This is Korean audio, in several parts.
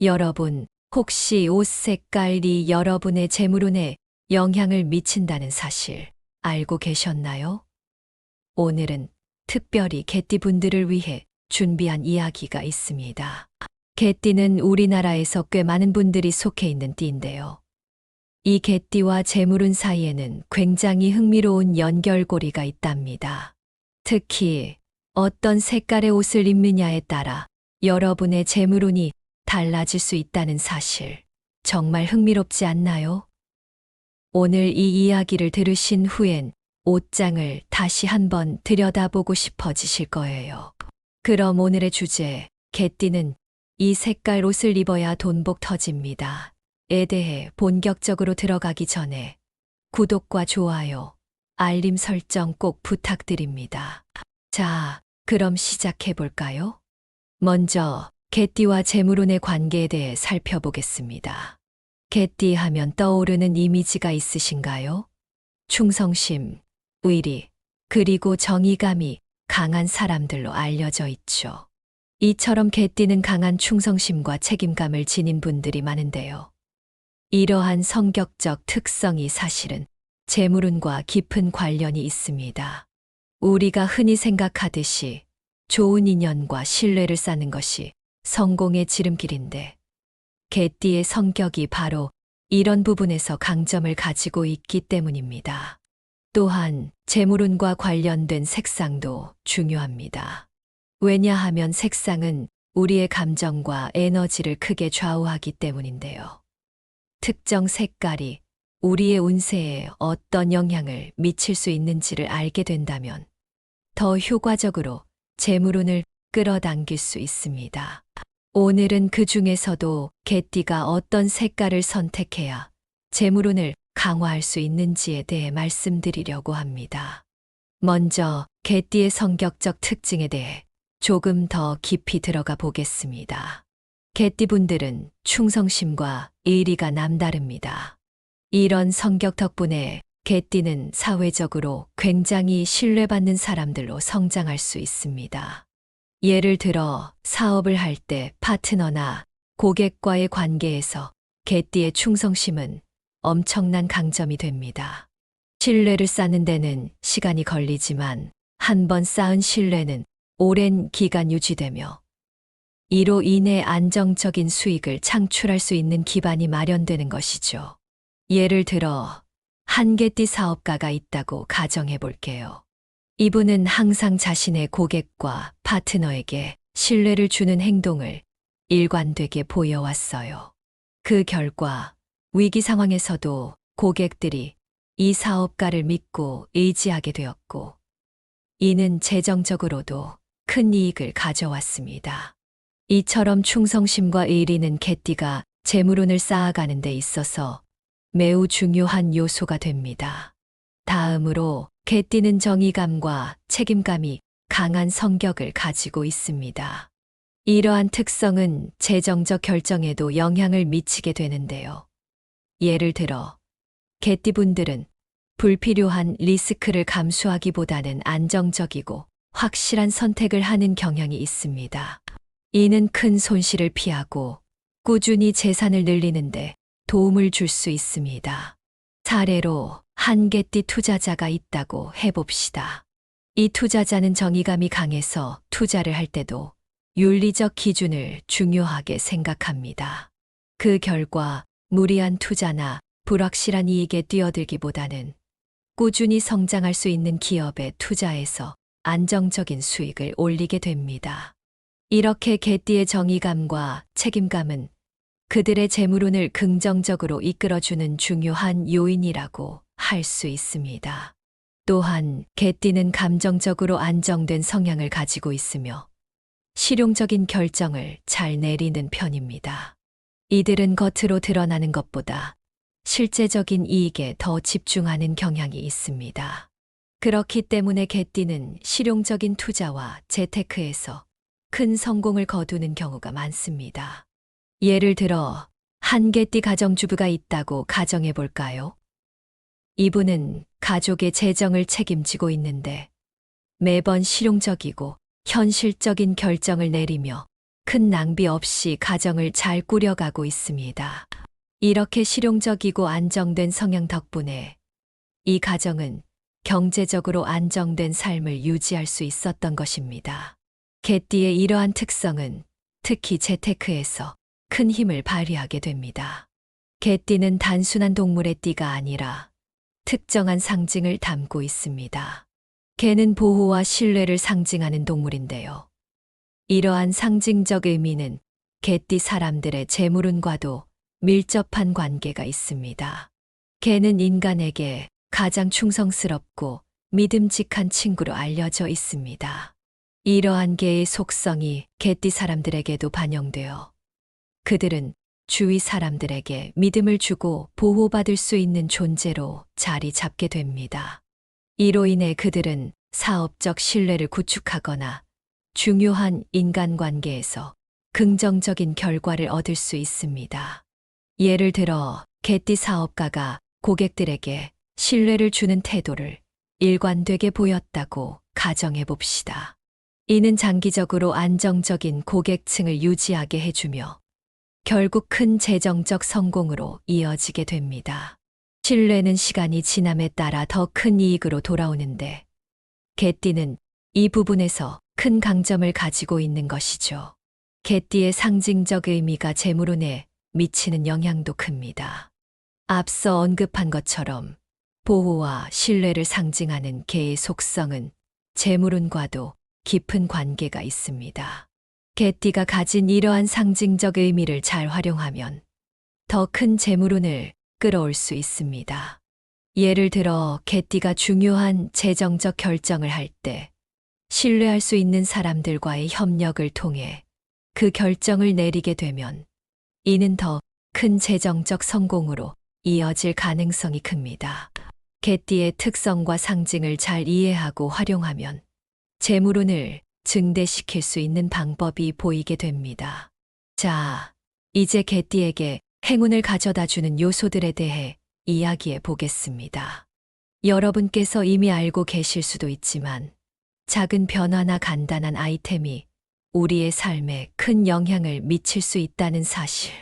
여러분, 혹시 옷 색깔이 여러분의 재물운에 영향을 미친다는 사실 알고 계셨나요? 오늘은 특별히 개띠분들을 위해 준비한 이야기가 있습니다. 개띠는 우리나라에서 꽤 많은 분들이 속해 있는 띠인데요. 이 개띠와 재물운 사이에는 굉장히 흥미로운 연결고리가 있답니다. 특히 어떤 색깔의 옷을 입느냐에 따라 여러분의 재물운이 달라질 수 있다는 사실, 정말 흥미롭지 않나요? 오늘 이 이야기를 들으신 후엔 옷장을 다시 한번 들여다보고 싶어지실 거예요. 그럼 오늘의 주제, 개띠는 이 색깔 옷을 입어야 돈복 터집니다. 에 대해 본격적으로 들어가기 전에 구독과 좋아요, 알림 설정 꼭 부탁드립니다. 자, 그럼 시작해 볼까요? 먼저 개띠와 재물운의 관계에 대해 살펴보겠습니다. 개띠 하면 떠오르는 이미지가 있으신가요? 충성심, 의리, 그리고 정의감이 강한 사람들로 알려져 있죠. 이처럼 개띠는 강한 충성심과 책임감을 지닌 분들이 많은데요. 이러한 성격적 특성이 사실은 재물운과 깊은 관련이 있습니다. 우리가 흔히 생각하듯이 좋은 인연과 신뢰를 쌓는 것이 성공의 지름길인데, 개띠의 성격이 바로 이런 부분에서 강점을 가지고 있기 때문입니다. 또한 재물운과 관련된 색상도 중요합니다. 왜냐하면 색상은 우리의 감정과 에너지를 크게 좌우하기 때문인데요. 특정 색깔이 우리의 운세에 어떤 영향을 미칠 수 있는지를 알게 된다면 더 효과적으로 재물운을 끌어당길 수 있습니다. 오늘은 그 중에서도 개띠가 어떤 색깔을 선택해야 재물운을 강화할 수 있는지에 대해 말씀드리려고 합니다. 먼저 개띠의 성격적 특징에 대해 조금 더 깊이 들어가 보겠습니다. 개띠분들은 충성심과 의리가 남다릅니다. 이런 성격 덕분에 개띠는 사회적으로 굉장히 신뢰받는 사람들로 성장할 수 있습니다. 예를 들어 사업을 할 때 파트너나 고객과의 관계에서 개띠의 충성심은 엄청난 강점이 됩니다. 신뢰를 쌓는 데는 시간이 걸리지만 한번 쌓은 신뢰는 오랜 기간 유지되며 이로 인해 안정적인 수익을 창출할 수 있는 기반이 마련되는 것이죠. 예를 들어 한 개띠 사업가가 있다고 가정해 볼게요. 이분은 항상 자신의 고객과 파트너에게 신뢰를 주는 행동을 일관되게 보여왔어요. 그 결과 위기 상황에서도 고객들이 이 사업가를 믿고 의지하게 되었고, 이는 재정적으로도 큰 이익을 가져왔습니다. 이처럼 충성심과 의리는 개띠가 재물운을 쌓아가는 데 있어서 매우 중요한 요소가 됩니다. 다음으로 개띠는 정의감과 책임감이 강한 성격을 가지고 있습니다. 이러한 특성은 재정적 결정에도 영향을 미치게 되는데요. 예를 들어 개띠분들은 불필요한 리스크를 감수하기보다는 안정적이고 확실한 선택을 하는 경향이 있습니다. 이는 큰 손실을 피하고 꾸준히 재산을 늘리는데 도움을 줄 수 있습니다. 사례로 한 개띠 투자자가 있다고 해봅시다. 이 투자자는 정의감이 강해서 투자를 할 때도 윤리적 기준을 중요하게 생각합니다. 그 결과 무리한 투자나 불확실한 이익에 뛰어들기보다는 꾸준히 성장할 수 있는 기업에 투자해서 안정적인 수익을 올리게 됩니다. 이렇게 개띠의 정의감과 책임감은 그들의 재물운을 긍정적으로 이끌어주는 중요한 요인이라고 할 수 있습니다. 또한 개띠는 감정적으로 안정된 성향을 가지고 있으며 실용적인 결정을 잘 내리는 편입니다. 이들은 겉으로 드러나는 것보다 실제적인 이익에 더 집중하는 경향이 있습니다. 그렇기 때문에 개띠는 실용적인 투자와 재테크에서 큰 성공을 거두는 경우가 많습니다. 예를 들어 한 개띠 가정주부가 있다고 가정해 볼까요? 이분은 가족의 재정을 책임지고 있는데 매번 실용적이고 현실적인 결정을 내리며 큰 낭비 없이 가정을 잘 꾸려가고 있습니다. 이렇게 실용적이고 안정된 성향 덕분에 이 가정은 경제적으로 안정된 삶을 유지할 수 있었던 것입니다. 개띠의 이러한 특성은 특히 재테크에서 큰 힘을 발휘하게 됩니다. 개띠는 단순한 동물의 띠가 아니라 특정한 상징을 담고 있습니다. 개는 보호와 신뢰를 상징하는 동물인데요. 이러한 상징적 의미는 개띠 사람들의 재물운과도 밀접한 관계가 있습니다. 개는 인간에게 가장 충성스럽고 믿음직한 친구로 알려져 있습니다. 이러한 개의 속성이 개띠 사람들에게도 반영되어 그들은 주위 사람들에게 믿음을 주고 보호받을 수 있는 존재로 자리 잡게 됩니다. 이로 인해 그들은 사업적 신뢰를 구축하거나 중요한 인간관계에서 긍정적인 결과를 얻을 수 있습니다. 예를 들어 개띠 사업가가 고객들에게 신뢰를 주는 태도를 일관되게 보였다고 가정해 봅시다. 이는 장기적으로 안정적인 고객층을 유지하게 해주며 결국 큰 재정적 성공으로 이어지게 됩니다. 신뢰는 시간이 지남에 따라 더 큰 이익으로 돌아오는데 개띠는 이 부분에서 큰 강점을 가지고 있는 것이죠. 개띠의 상징적 의미가 재물운에 미치는 영향도 큽니다. 앞서 언급한 것처럼 보호와 신뢰를 상징하는 개의 속성은 재물운과도 깊은 관계가 있습니다. 개띠가 가진 이러한 상징적 의미를 잘 활용하면 더 큰 재물운을 끌어올 수 있습니다. 예를 들어 개띠가 중요한 재정적 결정을 할 때 신뢰할 수 있는 사람들과의 협력을 통해 그 결정을 내리게 되면 이는 더 큰 재정적 성공으로 이어질 가능성이 큽니다. 개띠의 특성과 상징을 잘 이해하고 활용하면 재물운을 증대시킬 수 있는 방법이 보이게 됩니다. 자, 이제 개띠에게 행운을 가져다 주는 요소들에 대해 이야기해 보겠습니다. 여러분께서 이미 알고 계실 수도 있지만 작은 변화나 간단한 아이템이 우리의 삶에 큰 영향을 미칠 수 있다는 사실.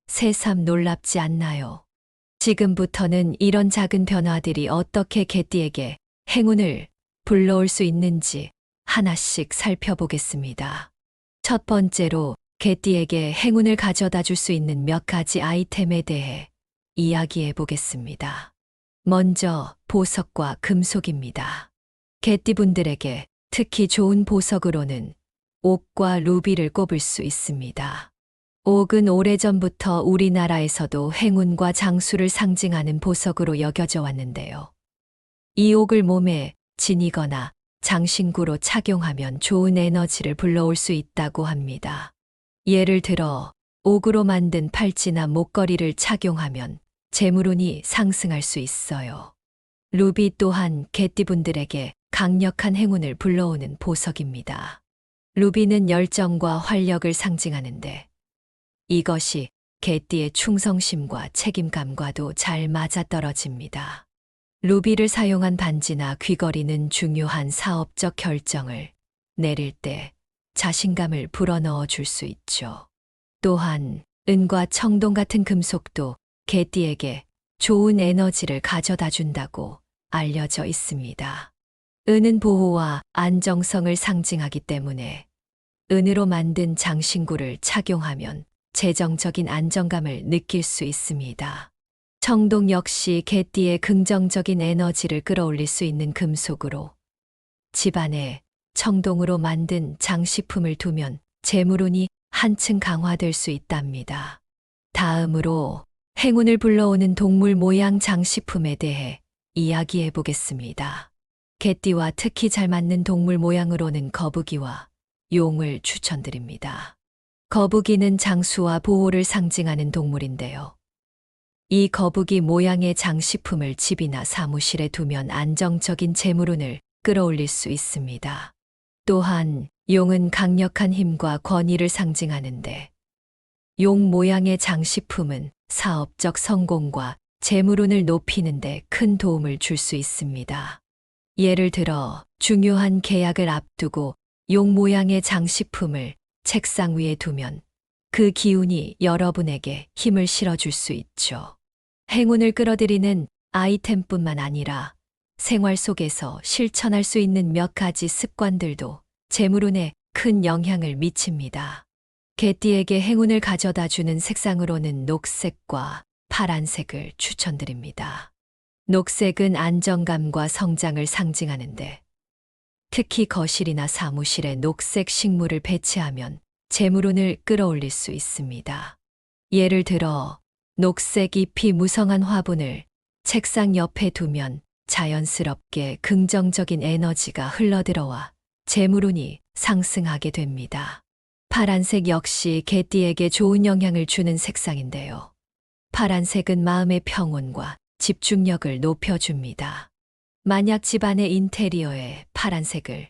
새삼 놀랍지 않나요? 지금부터는 이런 작은 변화들이 어떻게 개띠에게 행운을 불러올 수 있는지 하나씩 살펴보겠습니다. 첫 번째로 개띠에게 행운을 가져다 줄 수 있는 몇 가지 아이템에 대해 이야기해 보겠습니다. 먼저 보석과 금속입니다. 개띠분들에게 특히 좋은 보석으로는 옥과 루비를 꼽을 수 있습니다. 옥은 오래전부터 우리나라에서도 행운과 장수를 상징하는 보석으로 여겨져 왔는데요. 이 옥을 몸에 지니거나 장신구로 착용하면 좋은 에너지를 불러올 수 있다고 합니다. 예를 들어 옥으로 만든 팔찌나 목걸이를 착용하면 재물운이 상승할 수 있어요. 루비 또한 개띠분들에게 강력한 행운을 불러오는 보석입니다. 루비는 열정과 활력을 상징하는데 이것이 개띠의 충성심과 책임감과도 잘 맞아떨어집니다. 루비를 사용한 반지나 귀걸이는 중요한 사업적 결정을 내릴 때 자신감을 불어넣어 줄 수 있죠. 또한 은과 청동 같은 금속도 개띠에게 좋은 에너지를 가져다 준다고 알려져 있습니다. 은은 보호와 안정성을 상징하기 때문에 은으로 만든 장신구를 착용하면 재정적인 안정감을 느낄 수 있습니다. 청동 역시 개띠의 긍정적인 에너지를 끌어올릴 수 있는 금속으로 집안에 청동으로 만든 장식품을 두면 재물운이 한층 강화될 수 있답니다. 다음으로 행운을 불러오는 동물 모양 장식품에 대해 이야기해 보겠습니다. 개띠와 특히 잘 맞는 동물 모양으로는 거북이와 용을 추천드립니다. 거북이는 장수와 보호를 상징하는 동물인데요. 이 거북이 모양의 장식품을 집이나 사무실에 두면 안정적인 재물운을 끌어올릴 수 있습니다. 또한 용은 강력한 힘과 권위를 상징하는데 용 모양의 장식품은 사업적 성공과 재물운을 높이는 데 큰 도움을 줄 수 있습니다. 예를 들어 중요한 계약을 앞두고 용 모양의 장식품을 책상 위에 두면 그 기운이 여러분에게 힘을 실어줄 수 있죠. 행운을 끌어들이는 아이템뿐만 아니라 생활 속에서 실천할 수 있는 몇 가지 습관들도 재물운에 큰 영향을 미칩니다. 개띠에게 행운을 가져다 주는 색상으로는 녹색과 파란색을 추천드립니다. 녹색은 안정감과 성장을 상징하는데 특히 거실이나 사무실에 녹색 식물을 배치하면 재물운을 끌어올릴 수 있습니다. 예를 들어 녹색 잎이 무성한 화분을 책상 옆에 두면 자연스럽게 긍정적인 에너지가 흘러들어와 재물운이 상승하게 됩니다. 파란색 역시 개띠에게 좋은 영향을 주는 색상인데요. 파란색은 마음의 평온과 집중력을 높여줍니다. 만약 집안의 인테리어에 파란색을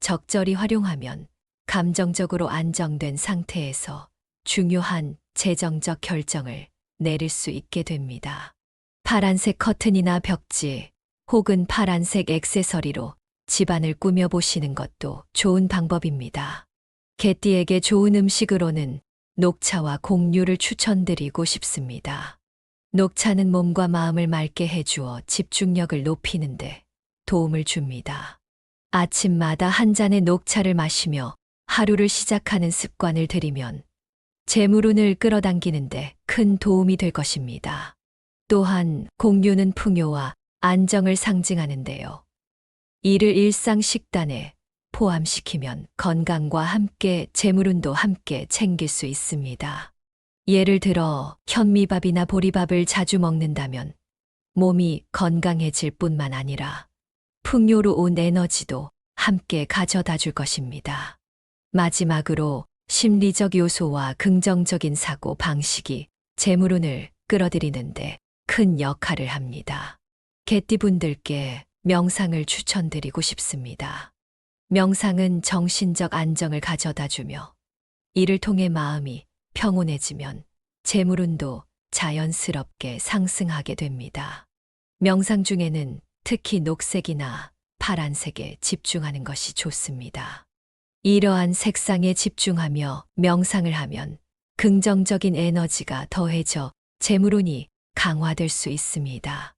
적절히 활용하면 감정적으로 안정된 상태에서 중요한 재정적 결정을 내릴 수 있게 됩니다. 파란색 커튼이나 벽지 혹은 파란색 액세서리로 집안을 꾸며보시는 것도 좋은 방법입니다. 개띠에게 좋은 음식으로는 녹차와 곡류를 추천드리고 싶습니다. 녹차는 몸과 마음을 맑게 해주어 집중력을 높이는데 도움을 줍니다. 아침마다 한 잔의 녹차를 마시며 하루를 시작하는 습관을 들이면 재물운을 끌어당기는데 큰 도움이 될 것입니다. 또한 곡류는 풍요와 안정을 상징하는데요. 이를 일상 식단에 포함시키면 건강과 함께 재물운도 함께 챙길 수 있습니다. 예를 들어 현미밥이나 보리밥을 자주 먹는다면 몸이 건강해질 뿐만 아니라 풍요로운 에너지도 함께 가져다 줄 것입니다. 마지막으로 심리적 요소와 긍정적인 사고 방식이 재물운을 끌어들이는데 큰 역할을 합니다. 개띠분들께 명상을 추천드리고 싶습니다. 명상은 정신적 안정을 가져다 주며 이를 통해 마음이 평온해지면 재물운도 자연스럽게 상승하게 됩니다. 명상 중에는 특히 녹색이나 파란색에 집중하는 것이 좋습니다. 이러한 색상에 집중하며 명상을 하면 긍정적인 에너지가 더해져 재물운이 강화될 수 있습니다.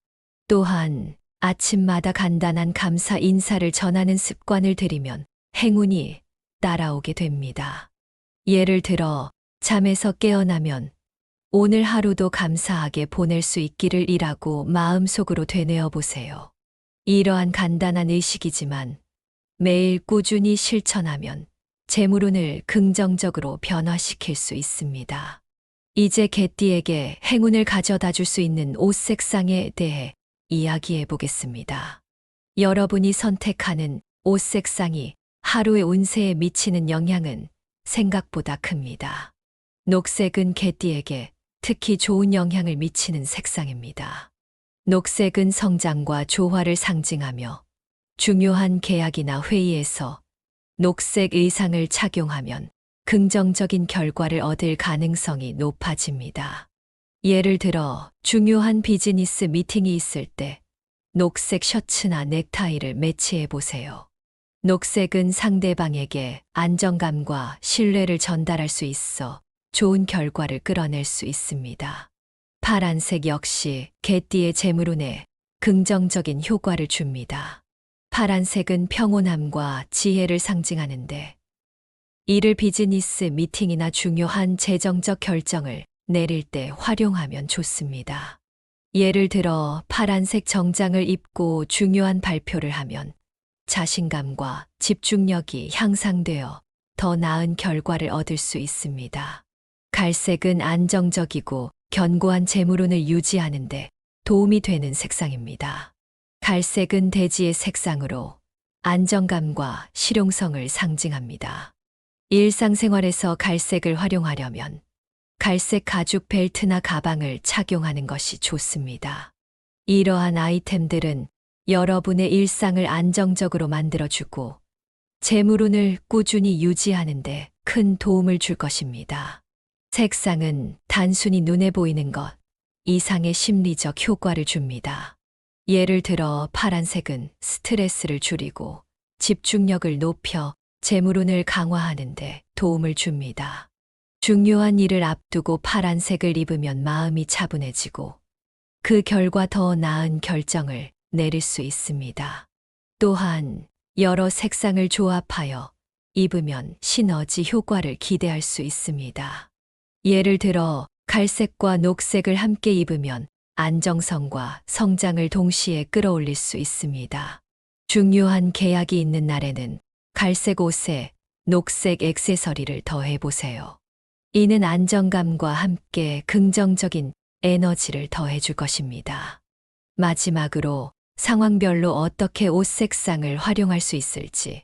또한 아침마다 간단한 감사 인사를 전하는 습관을 들이면 행운이 따라오게 됩니다. 예를 들어 잠에서 깨어나면 오늘 하루도 감사하게 보낼 수 있기를 이라고 마음속으로 되뇌어 보세요. 이러한 간단한 의식이지만 매일 꾸준히 실천하면 재물운을 긍정적으로 변화시킬 수 있습니다. 이제 개띠에게 행운을 가져다 줄 수 있는 옷 색상에 대해 이야기해 보겠습니다. 여러분이 선택하는 옷 색상이 하루의 운세에 미치는 영향은 생각보다 큽니다. 녹색은 개띠에게 특히 좋은 영향을 미치는 색상입니다. 녹색은 성장과 조화를 상징하며 중요한 계약이나 회의에서 녹색 의상을 착용하면 긍정적인 결과를 얻을 가능성이 높아집니다. 예를 들어 중요한 비즈니스 미팅이 있을 때 녹색 셔츠나 넥타이를 매치해 보세요. 녹색은 상대방에게 안정감과 신뢰를 전달할 수 있어 좋은 결과를 끌어낼 수 있습니다. 파란색 역시 개띠의 재물운에 긍정적인 효과를 줍니다. 파란색은 평온함과 지혜를 상징하는데 이를 비즈니스 미팅이나 중요한 재정적 결정을 내릴 때 활용하면 좋습니다. 예를 들어 파란색 정장을 입고 중요한 발표를 하면 자신감과 집중력이 향상되어 더 나은 결과를 얻을 수 있습니다. 갈색은 안정적이고 견고한 재물운을 유지하는데 도움이 되는 색상입니다. 갈색은 대지의 색상으로 안정감과 실용성을 상징합니다. 일상생활에서 갈색을 활용하려면 갈색 가죽 벨트나 가방을 착용하는 것이 좋습니다. 이러한 아이템들은 여러분의 일상을 안정적으로 만들어주고 재물운을 꾸준히 유지하는 데 큰 도움을 줄 것입니다. 색상은 단순히 눈에 보이는 것 이상의 심리적 효과를 줍니다. 예를 들어 파란색은 스트레스를 줄이고 집중력을 높여 재물운을 강화하는 데 도움을 줍니다. 중요한 일을 앞두고 파란색을 입으면 마음이 차분해지고 그 결과 더 나은 결정을 내릴 수 있습니다. 또한 여러 색상을 조합하여 입으면 시너지 효과를 기대할 수 있습니다. 예를 들어 갈색과 녹색을 함께 입으면 안정성과 성장을 동시에 끌어올릴 수 있습니다. 중요한 계약이 있는 날에는 갈색 옷에 녹색 액세서리를 더해 보세요. 이는 안정감과 함께 긍정적인 에너지를 더해줄 것입니다. 마지막으로 상황별로 어떻게 옷 색상을 활용할 수 있을지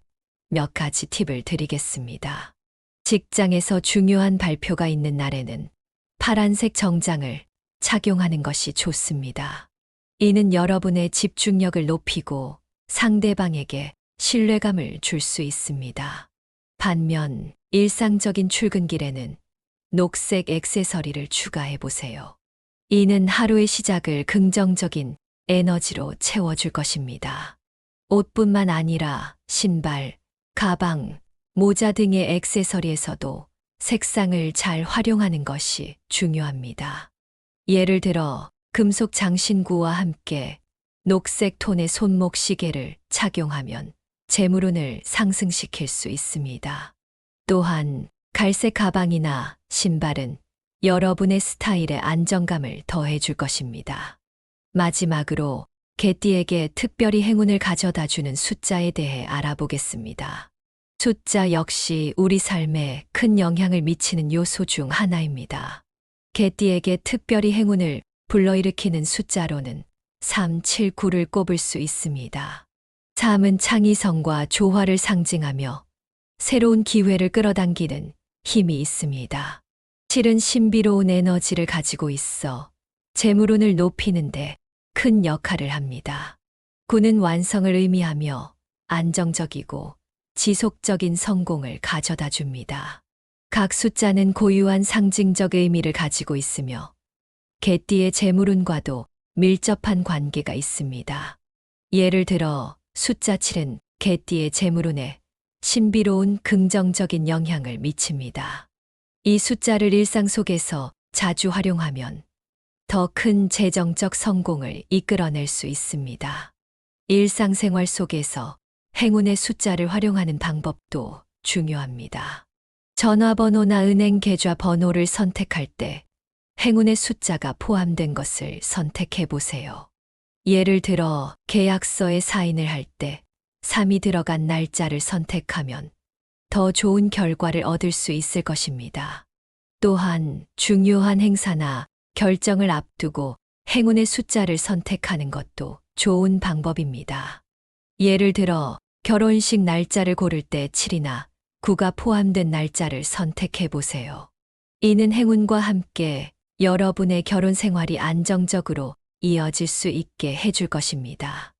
몇 가지 팁을 드리겠습니다. 직장에서 중요한 발표가 있는 날에는 파란색 정장을 착용하는 것이 좋습니다. 이는 여러분의 집중력을 높이고 상대방에게 신뢰감을 줄 수 있습니다. 반면 일상적인 출근길에는 녹색 액세서리를 추가해 보세요. 이는 하루의 시작을 긍정적인 에너지로 채워줄 것입니다. 옷뿐만 아니라 신발, 가방, 모자 등의 액세서리에서도 색상을 잘 활용하는 것이 중요합니다. 예를 들어 금속 장신구와 함께 녹색 톤의 손목 시계를 착용하면 재물운을 상승시킬 수 있습니다. 또한 갈색 가방이나 신발은 여러분의 스타일에 안정감을 더해줄 것입니다. 마지막으로 개띠에게 특별히 행운을 가져다 주는 숫자에 대해 알아보겠습니다. 숫자 역시 우리 삶에 큰 영향을 미치는 요소 중 하나입니다. 개띠에게 특별히 행운을 불러일으키는 숫자로는 3, 7, 9를 꼽을 수 있습니다. 3은 창의성과 조화를 상징하며 새로운 기회를 끌어당기는 힘이 있습니다. 7은 신비로운 에너지를 가지고 있어 재물운을 높이는데 큰 역할을 합니다. 9는 완성을 의미하며 안정적이고 지속적인 성공을 가져다 줍니다. 각 숫자는 고유한 상징적 의미를 가지고 있으며 개띠의 재물운과도 밀접한 관계가 있습니다. 예를 들어 숫자 7은 개띠의 재물운에 신비로운 긍정적인 영향을 미칩니다. 이 숫자를 일상 속에서 자주 활용하면 더 큰 재정적 성공을 이끌어낼 수 있습니다. 일상생활 속에서 행운의 숫자를 활용하는 방법도 중요합니다. 전화번호나 은행 계좌 번호를 선택할 때 행운의 숫자가 포함된 것을 선택해 보세요. 예를 들어 계약서에 사인을 할 때 3이 들어간 날짜를 선택하면 더 좋은 결과를 얻을 수 있을 것입니다. 또한 중요한 행사나 결정을 앞두고 행운의 숫자를 선택하는 것도 좋은 방법입니다. 예를 들어 결혼식 날짜를 고를 때 7이나 9가 포함된 날짜를 선택해 보세요. 이는 행운과 함께 여러분의 결혼 생활이 안정적으로 이어질 수 있게 해줄 것입니다.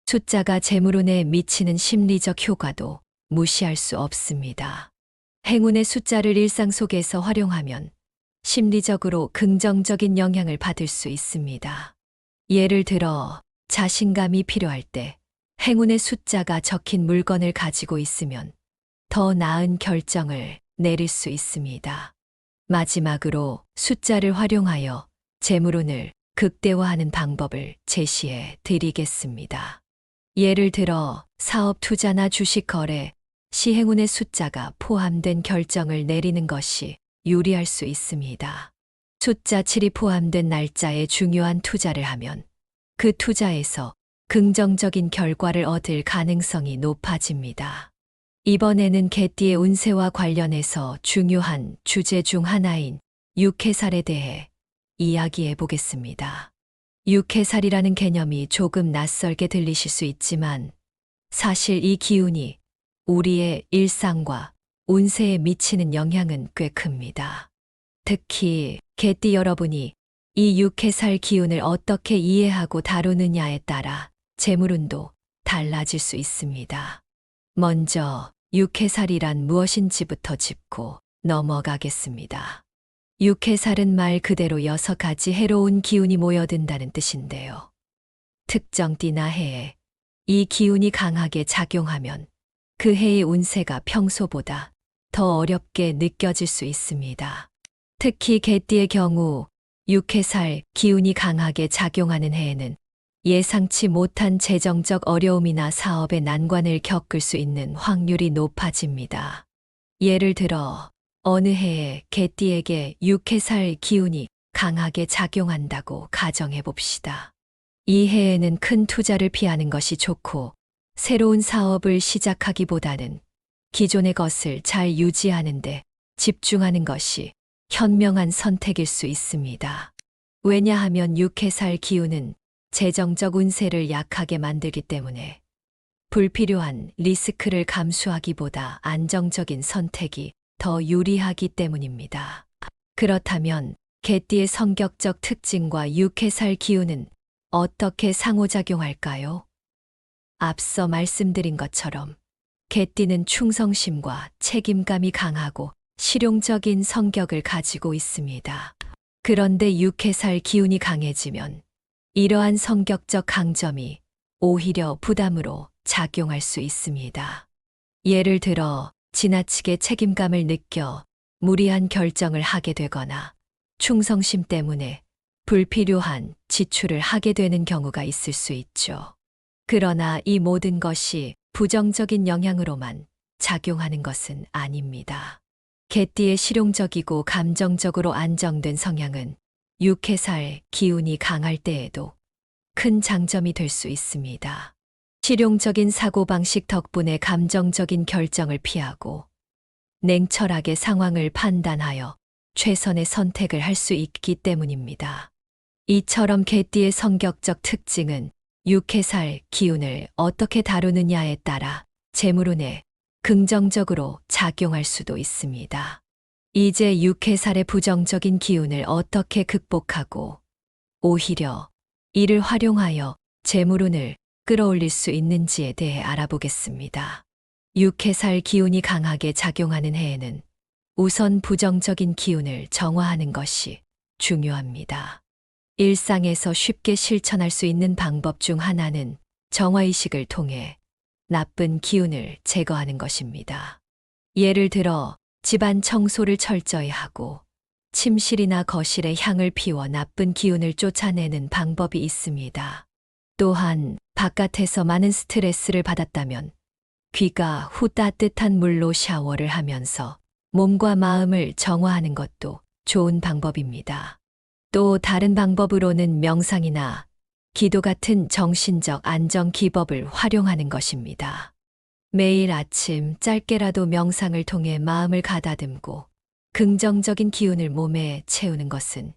숫자가 재물운에 미치는 심리적 효과도 무시할 수 없습니다. 행운의 숫자를 일상 속에서 활용하면 심리적으로 긍정적인 영향을 받을 수 있습니다. 예를 들어 자신감이 필요할 때 행운의 숫자가 적힌 물건을 가지고 있으면 더 나은 결정을 내릴 수 있습니다. 마지막으로 숫자를 활용하여 재물운을 극대화하는 방법을 제시해 드리겠습니다. 예를 들어 사업 투자나 주식 거래, 시 행운의 숫자가 포함된 결정을 내리는 것이 유리할 수 있습니다. 숫자 7이 포함된 날짜에 중요한 투자를 하면 그 투자에서 긍정적인 결과를 얻을 가능성이 높아집니다. 이번에는 개띠의 운세와 관련해서 중요한 주제 중 하나인 육해살에 대해 이야기해 보겠습니다. 육해살이라는 개념이 조금 낯설게 들리실 수 있지만 사실 이 기운이 우리의 일상과 운세에 미치는 영향은 꽤 큽니다. 특히 개띠 여러분이 이 육해살 기운을 어떻게 이해하고 다루느냐에 따라 재물운도 달라질 수 있습니다. 먼저 육해살이란 무엇인지부터 짚고 넘어가겠습니다. 육해살은 말 그대로 6가지 해로운 기운이 모여든다는 뜻인데요. 특정 띠나 해에 이 기운이 강하게 작용하면 그 해의 운세가 평소보다 더 어렵게 느껴질 수 있습니다. 특히 개띠의 경우 6회살 기운이 강하게 작용하는 해에는 예상치 못한 재정적 어려움이나 사업의 난관을 겪을 수 있는 확률이 높아집니다. 예를 들어 어느 해에 개띠에게 6회살 기운이 강하게 작용한다고 가정해 봅시다. 이 해에는 큰 투자를 피하는 것이 좋고 새로운 사업을 시작하기보다는 기존의 것을 잘 유지하는 데 집중하는 것이 현명한 선택일 수 있습니다. 왜냐하면 6회살 기운은 재정적 운세를 약하게 만들기 때문에 불필요한 리스크를 감수하기보다 안정적인 선택이 더 유리하기 때문입니다. 그렇다면 개띠의 성격적 특징과 6회살 기운은 어떻게 상호작용할까요? 앞서 말씀드린 것처럼 개띠는 충성심과 책임감이 강하고 실용적인 성격을 가지고 있습니다. 그런데 6회살 기운이 강해지면 이러한 성격적 강점이 오히려 부담으로 작용할 수 있습니다. 예를 들어 지나치게 책임감을 느껴 무리한 결정을 하게 되거나 충성심 때문에 불필요한 지출을 하게 되는 경우가 있을 수 있죠. 그러나 이 모든 것이 부정적인 영향으로만 작용하는 것은 아닙니다. 개띠의 실용적이고 감정적으로 안정된 성향은 6회살 기운이 강할 때에도 큰 장점이 될 수 있습니다. 실용적인 사고방식 덕분에 감정적인 결정을 피하고 냉철하게 상황을 판단하여 최선의 선택을 할 수 있기 때문입니다. 이처럼 개띠의 성격적 특징은 6회살 기운을 어떻게 다루느냐에 따라 재물운에 긍정적으로 작용할 수도 있습니다. 이제 6회살의 부정적인 기운을 어떻게 극복하고 오히려 이를 활용하여 재물운을 끌어올릴 수 있는지에 대해 알아보겠습니다. 6회살 기운이 강하게 작용하는 해에는 우선 부정적인 기운을 정화하는 것이 중요합니다. 일상에서 쉽게 실천할 수 있는 방법 중 하나는 정화의식을 통해 나쁜 기운을 제거하는 것입니다. 예를 들어 집안 청소를 철저히 하고 침실이나 거실에 향을 피워 나쁜 기운을 쫓아내는 방법이 있습니다. 또한 바깥에서 많은 스트레스를 받았다면 귀가 후 따뜻한 물로 샤워를 하면서 몸과 마음을 정화하는 것도 좋은 방법입니다. 또 다른 방법으로는 명상이나 기도 같은 정신적 안정 기법을 활용하는 것입니다. 매일 아침 짧게라도 명상을 통해 마음을 가다듬고 긍정적인 기운을 몸에 채우는 것은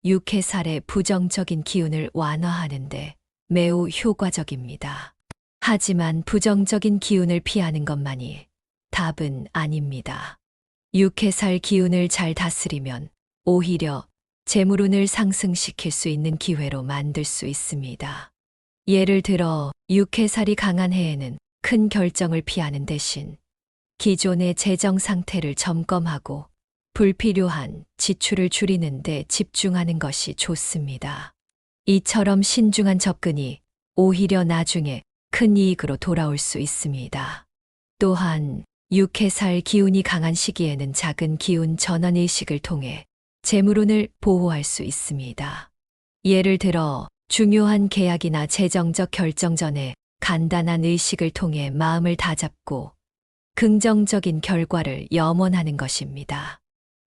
6회살의 부정적인 기운을 완화하는데 매우 효과적입니다. 하지만 부정적인 기운을 피하는 것만이 답은 아닙니다. 6회살 기운을 잘 다스리면 오히려 재물운을 상승시킬 수 있는 기회로 만들 수 있습니다. 예를 들어 6회살이 강한 해에는 큰 결정을 피하는 대신 기존의 재정 상태를 점검하고 불필요한 지출을 줄이는 데 집중하는 것이 좋습니다. 이처럼 신중한 접근이 오히려 나중에 큰 이익으로 돌아올 수 있습니다. 또한 6회살 기운이 강한 시기에는 작은 기운 전환 의식을 통해 재물운을 보호할 수 있습니다. 예를 들어 중요한 계약이나 재정적 결정 전에 간단한 의식을 통해 마음을 다잡고 긍정적인 결과를 염원하는 것입니다.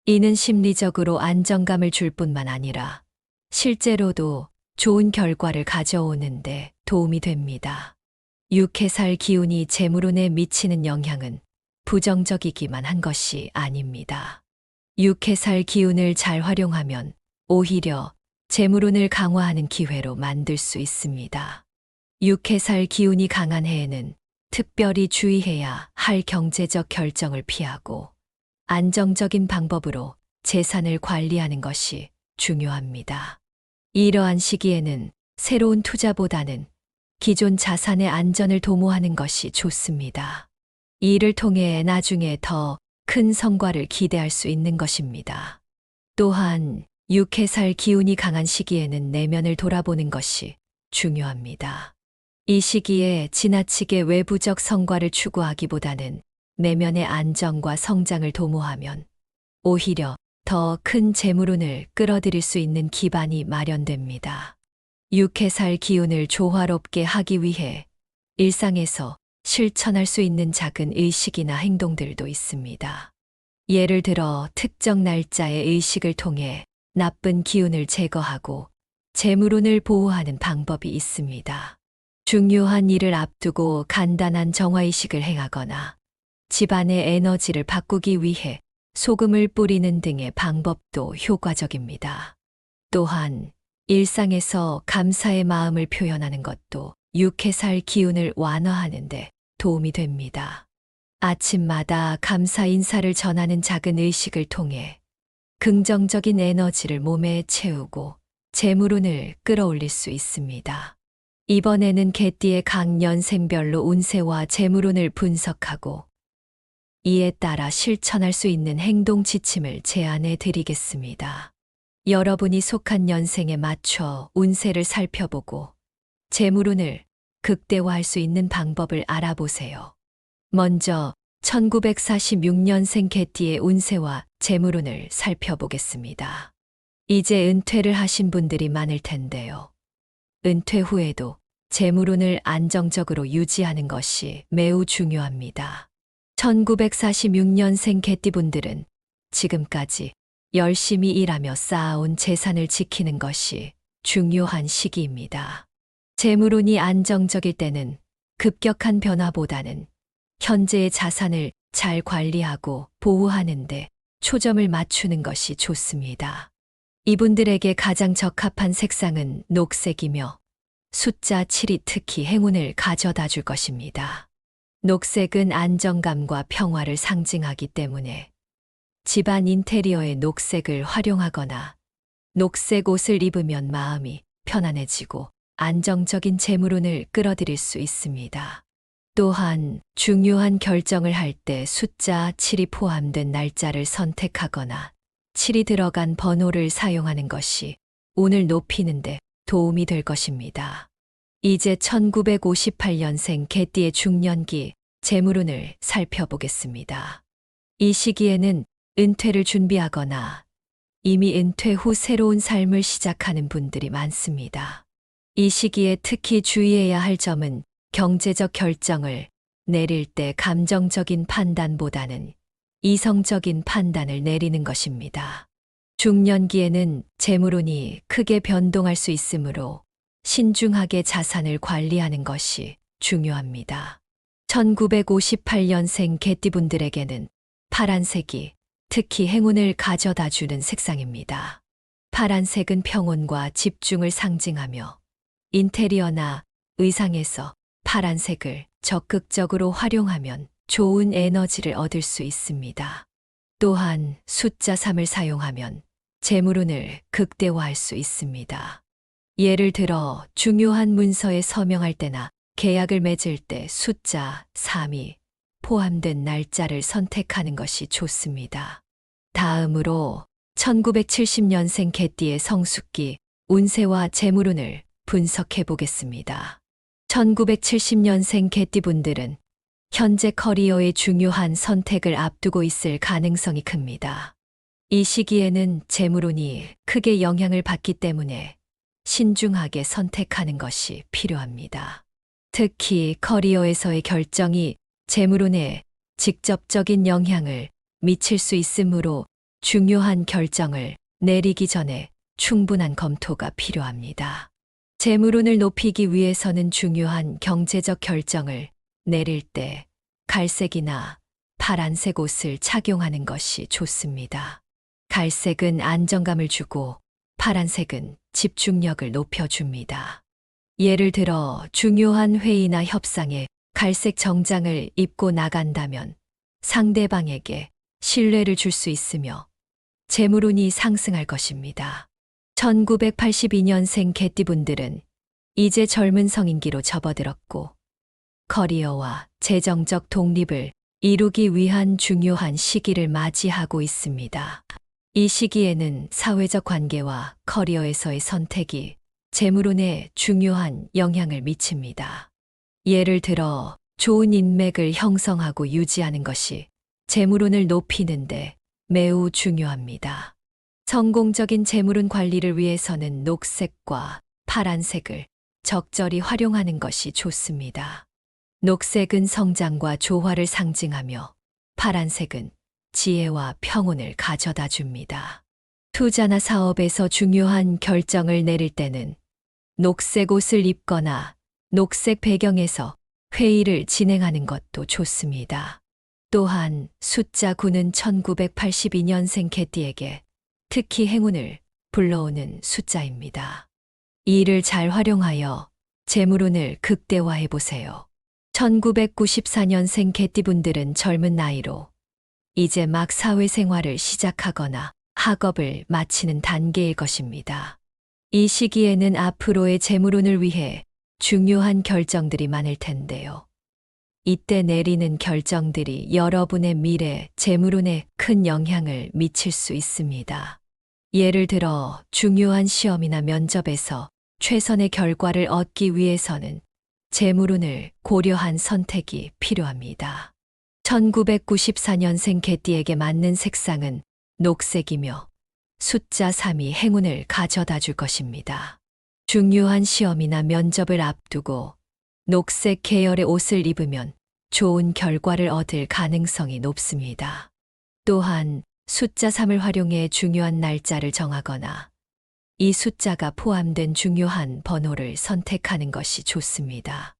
이는 심리적으로 안정감을 줄 뿐만 아니라 실제로도 좋은 결과를 가져오는데 도움이 됩니다. 6회살 기운이 재물운에 미치는 영향은 부정적이기만 한 것이 아닙니다. 6회살 기운을 잘 활용하면 오히려 재물운을 강화하는 기회로 만들 수 있습니다. 6회살 기운이 강한 해에는 특별히 주의해야 할 경제적 결정을 피하고 안정적인 방법으로 재산을 관리하는 것이 중요합니다. 이러한 시기에는 새로운 투자보다는 기존 자산의 안전을 도모하는 것이 좋습니다. 이를 통해 나중에 더 큰 성과를 기대할 수 있는 것입니다. 또한 6회살 기운이 강한 시기에는 내면을 돌아보는 것이 중요합니다. 이 시기에 지나치게 외부적 성과를 추구하기보다는 내면의 안정과 성장을 도모하면 오히려 더 큰 재물운을 끌어들일 수 있는 기반이 마련됩니다. 육해살 기운을 조화롭게 하기 위해 일상에서 실천할 수 있는 작은 의식이나 행동들도 있습니다. 예를 들어 특정 날짜의 의식을 통해 나쁜 기운을 제거하고 재물운을 보호하는 방법이 있습니다. 중요한 일을 앞두고 간단한 정화의식을 행하거나 집안의 에너지를 바꾸기 위해 소금을 뿌리는 등의 방법도 효과적입니다. 또한 일상에서 감사의 마음을 표현하는 것도 육해살 기운을 완화하는 데 도움이 됩니다. 아침마다 감사 인사를 전하는 작은 의식을 통해 긍정적인 에너지를 몸에 채우고 재물운을 끌어올릴 수 있습니다. 이번에는 개띠의 각 년생별로 운세와 재물운을 분석하고 이에 따라 실천할 수 있는 행동 지침을 제안해 드리겠습니다. 여러분이 속한 년생에 맞춰 운세를 살펴보고 재물운을 극대화할 수 있는 방법을 알아보세요. 먼저 1946년생 개띠의 운세와 재물운을 살펴보겠습니다. 이제 은퇴를 하신 분들이 많을 텐데요. 은퇴 후에도 재물운을 안정적으로 유지하는 것이 매우 중요합니다. 1946년생 개띠분들은 지금까지 열심히 일하며 쌓아온 재산을 지키는 것이 중요한 시기입니다. 재물운이 안정적일 때는 급격한 변화보다는 현재의 자산을 잘 관리하고 보호하는 데 초점을 맞추는 것이 좋습니다. 이분들에게 가장 적합한 색상은 녹색이며 숫자 7이 특히 행운을 가져다 줄 것입니다. 녹색은 안정감과 평화를 상징하기 때문에 집안 인테리어에 녹색을 활용하거나 녹색 옷을 입으면 마음이 편안해지고 안정적인 재물운을 끌어들일 수 있습니다. 또한 중요한 결정을 할 때 숫자 7이 포함된 날짜를 선택하거나 7이 들어간 번호를 사용하는 것이 운을 높이는 데 도움이 될 것입니다. 이제 1958년생 개띠의 중년기 재물운을 살펴보겠습니다. 이 시기에는 은퇴를 준비하거나 이미 은퇴 후 새로운 삶을 시작하는 분들이 많습니다. 이 시기에 특히 주의해야 할 점은 경제적 결정을 내릴 때 감정적인 판단보다는 이성적인 판단을 내리는 것입니다. 중년기에는 재물운이 크게 변동할 수 있으므로 신중하게 자산을 관리하는 것이 중요합니다. 1958년생 개띠분들에게는 파란색이 특히 행운을 가져다 주는 색상입니다. 파란색은 평온과 집중을 상징하며 인테리어나 의상에서 파란색을 적극적으로 활용하면 좋은 에너지를 얻을 수 있습니다. 또한 숫자 3을 사용하면 재물운을 극대화할 수 있습니다. 예를 들어 중요한 문서에 서명할 때나 계약을 맺을 때 숫자 3이 포함된 날짜를 선택하는 것이 좋습니다. 다음으로 1970년생 개띠의 성숙기 운세와 재물운을 분석해 보겠습니다. 1970년생 개띠분들은 현재 커리어의 중요한 선택을 앞두고 있을 가능성이 큽니다. 이 시기에는 재물운이 크게 영향을 받기 때문에 신중하게 선택하는 것이 필요합니다. 특히 커리어에서의 결정이 재물운에 직접적인 영향을 미칠 수 있으므로 중요한 결정을 내리기 전에 충분한 검토가 필요합니다. 재물운을 높이기 위해서는 중요한 경제적 결정을 내릴 때 갈색이나 파란색 옷을 착용하는 것이 좋습니다. 갈색은 안정감을 주고 파란색은 집중력을 높여줍니다. 예를 들어 중요한 회의나 협상에 갈색 정장을 입고 나간다면 상대방에게 신뢰를 줄 수 있으며 재물운이 상승할 것입니다. 1982년생 개띠분들은 이제 젊은 성인기로 접어들었고 커리어와 재정적 독립을 이루기 위한 중요한 시기를 맞이하고 있습니다. 이 시기에는 사회적 관계와 커리어에서의 선택이 재물운에 중요한 영향을 미칩니다. 예를 들어 좋은 인맥을 형성하고 유지하는 것이 재물운을 높이는데 매우 중요합니다. 성공적인 재물운 관리를 위해서는 녹색과 파란색을 적절히 활용하는 것이 좋습니다. 녹색은 성장과 조화를 상징하며 파란색은 지혜와 평온을 가져다 줍니다. 투자나 사업에서 중요한 결정을 내릴 때는 녹색 옷을 입거나 녹색 배경에서 회의를 진행하는 것도 좋습니다. 또한 숫자 9는 1982년생 개띠에게 특히 행운을 불러오는 숫자입니다. 이를 잘 활용하여 재물운을 극대화해 보세요. 1994년생 개띠분들은 젊은 나이로 이제 막 사회생활을 시작하거나 학업을 마치는 단계일 것입니다. 이 시기에는 앞으로의 재물운을 위해 중요한 결정들이 많을 텐데요. 이때 내리는 결정들이 여러분의 미래 재물운에 큰 영향을 미칠 수 있습니다. 예를 들어 중요한 시험이나 면접에서 최선의 결과를 얻기 위해서는 재물운을 고려한 선택이 필요합니다. 1994년생 개띠에게 맞는 색상은 녹색이며 숫자 3이 행운을 가져다 줄 것입니다. 중요한 시험이나 면접을 앞두고 녹색 계열의 옷을 입으면 좋은 결과를 얻을 가능성이 높습니다. 또한 숫자 3을 활용해 중요한 날짜를 정하거나 이 숫자가 포함된 중요한 번호를 선택하는 것이 좋습니다.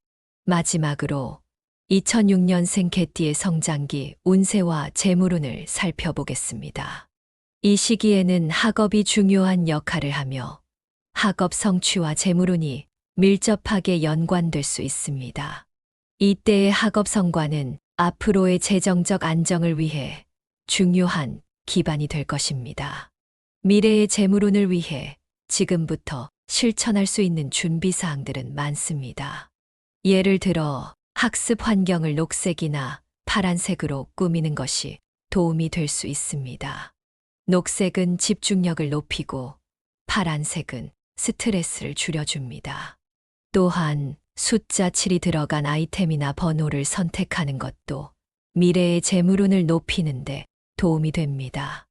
마지막으로 2006년생 개띠의 성장기 운세와 재물운을 살펴보겠습니다. 이 시기에는 학업이 중요한 역할을 하며 학업 성취와 재물운이 밀접하게 연관될 수 있습니다. 이때의 학업 성과는 앞으로의 재정적 안정을 위해 중요한 기반이 될 것입니다. 미래의 재물운을 위해 지금부터 실천할 수 있는 준비 사항들은 많습니다. 예를 들어 학습 환경을 녹색이나 파란색으로 꾸미는 것이 도움이 될 수 있습니다. 녹색은 집중력을 높이고 파란색은 스트레스를 줄여줍니다. 또한 숫자 7이 들어간 아이템이나 번호를 선택하는 것도 미래의 재물운을 높이는데 도움이 됩니다.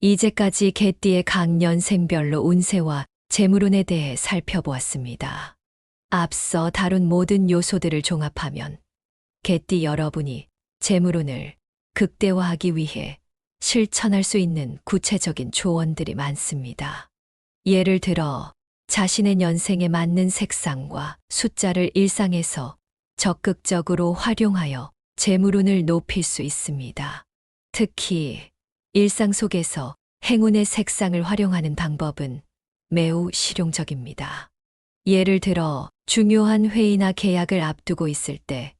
이제까지 개띠의 각 년생별로 운세와 재물운에 대해 살펴보았습니다. 앞서 다룬 모든 요소들을 종합하면 개띠 여러분이 재물운을 극대화하기 위해 실천할 수 있는 구체적인 조언들이 많습니다. 예를 들어 자신의 년생에 맞는 색상과 숫자를 일상에서 적극적으로 활용하여 재물운을 높일 수 있습니다. 특히 일상 속에서 행운의 색상을 활용하는 방법은 매우 실용적입니다. 예를 들어 중요한 회의나 계약을 앞두고 있을 때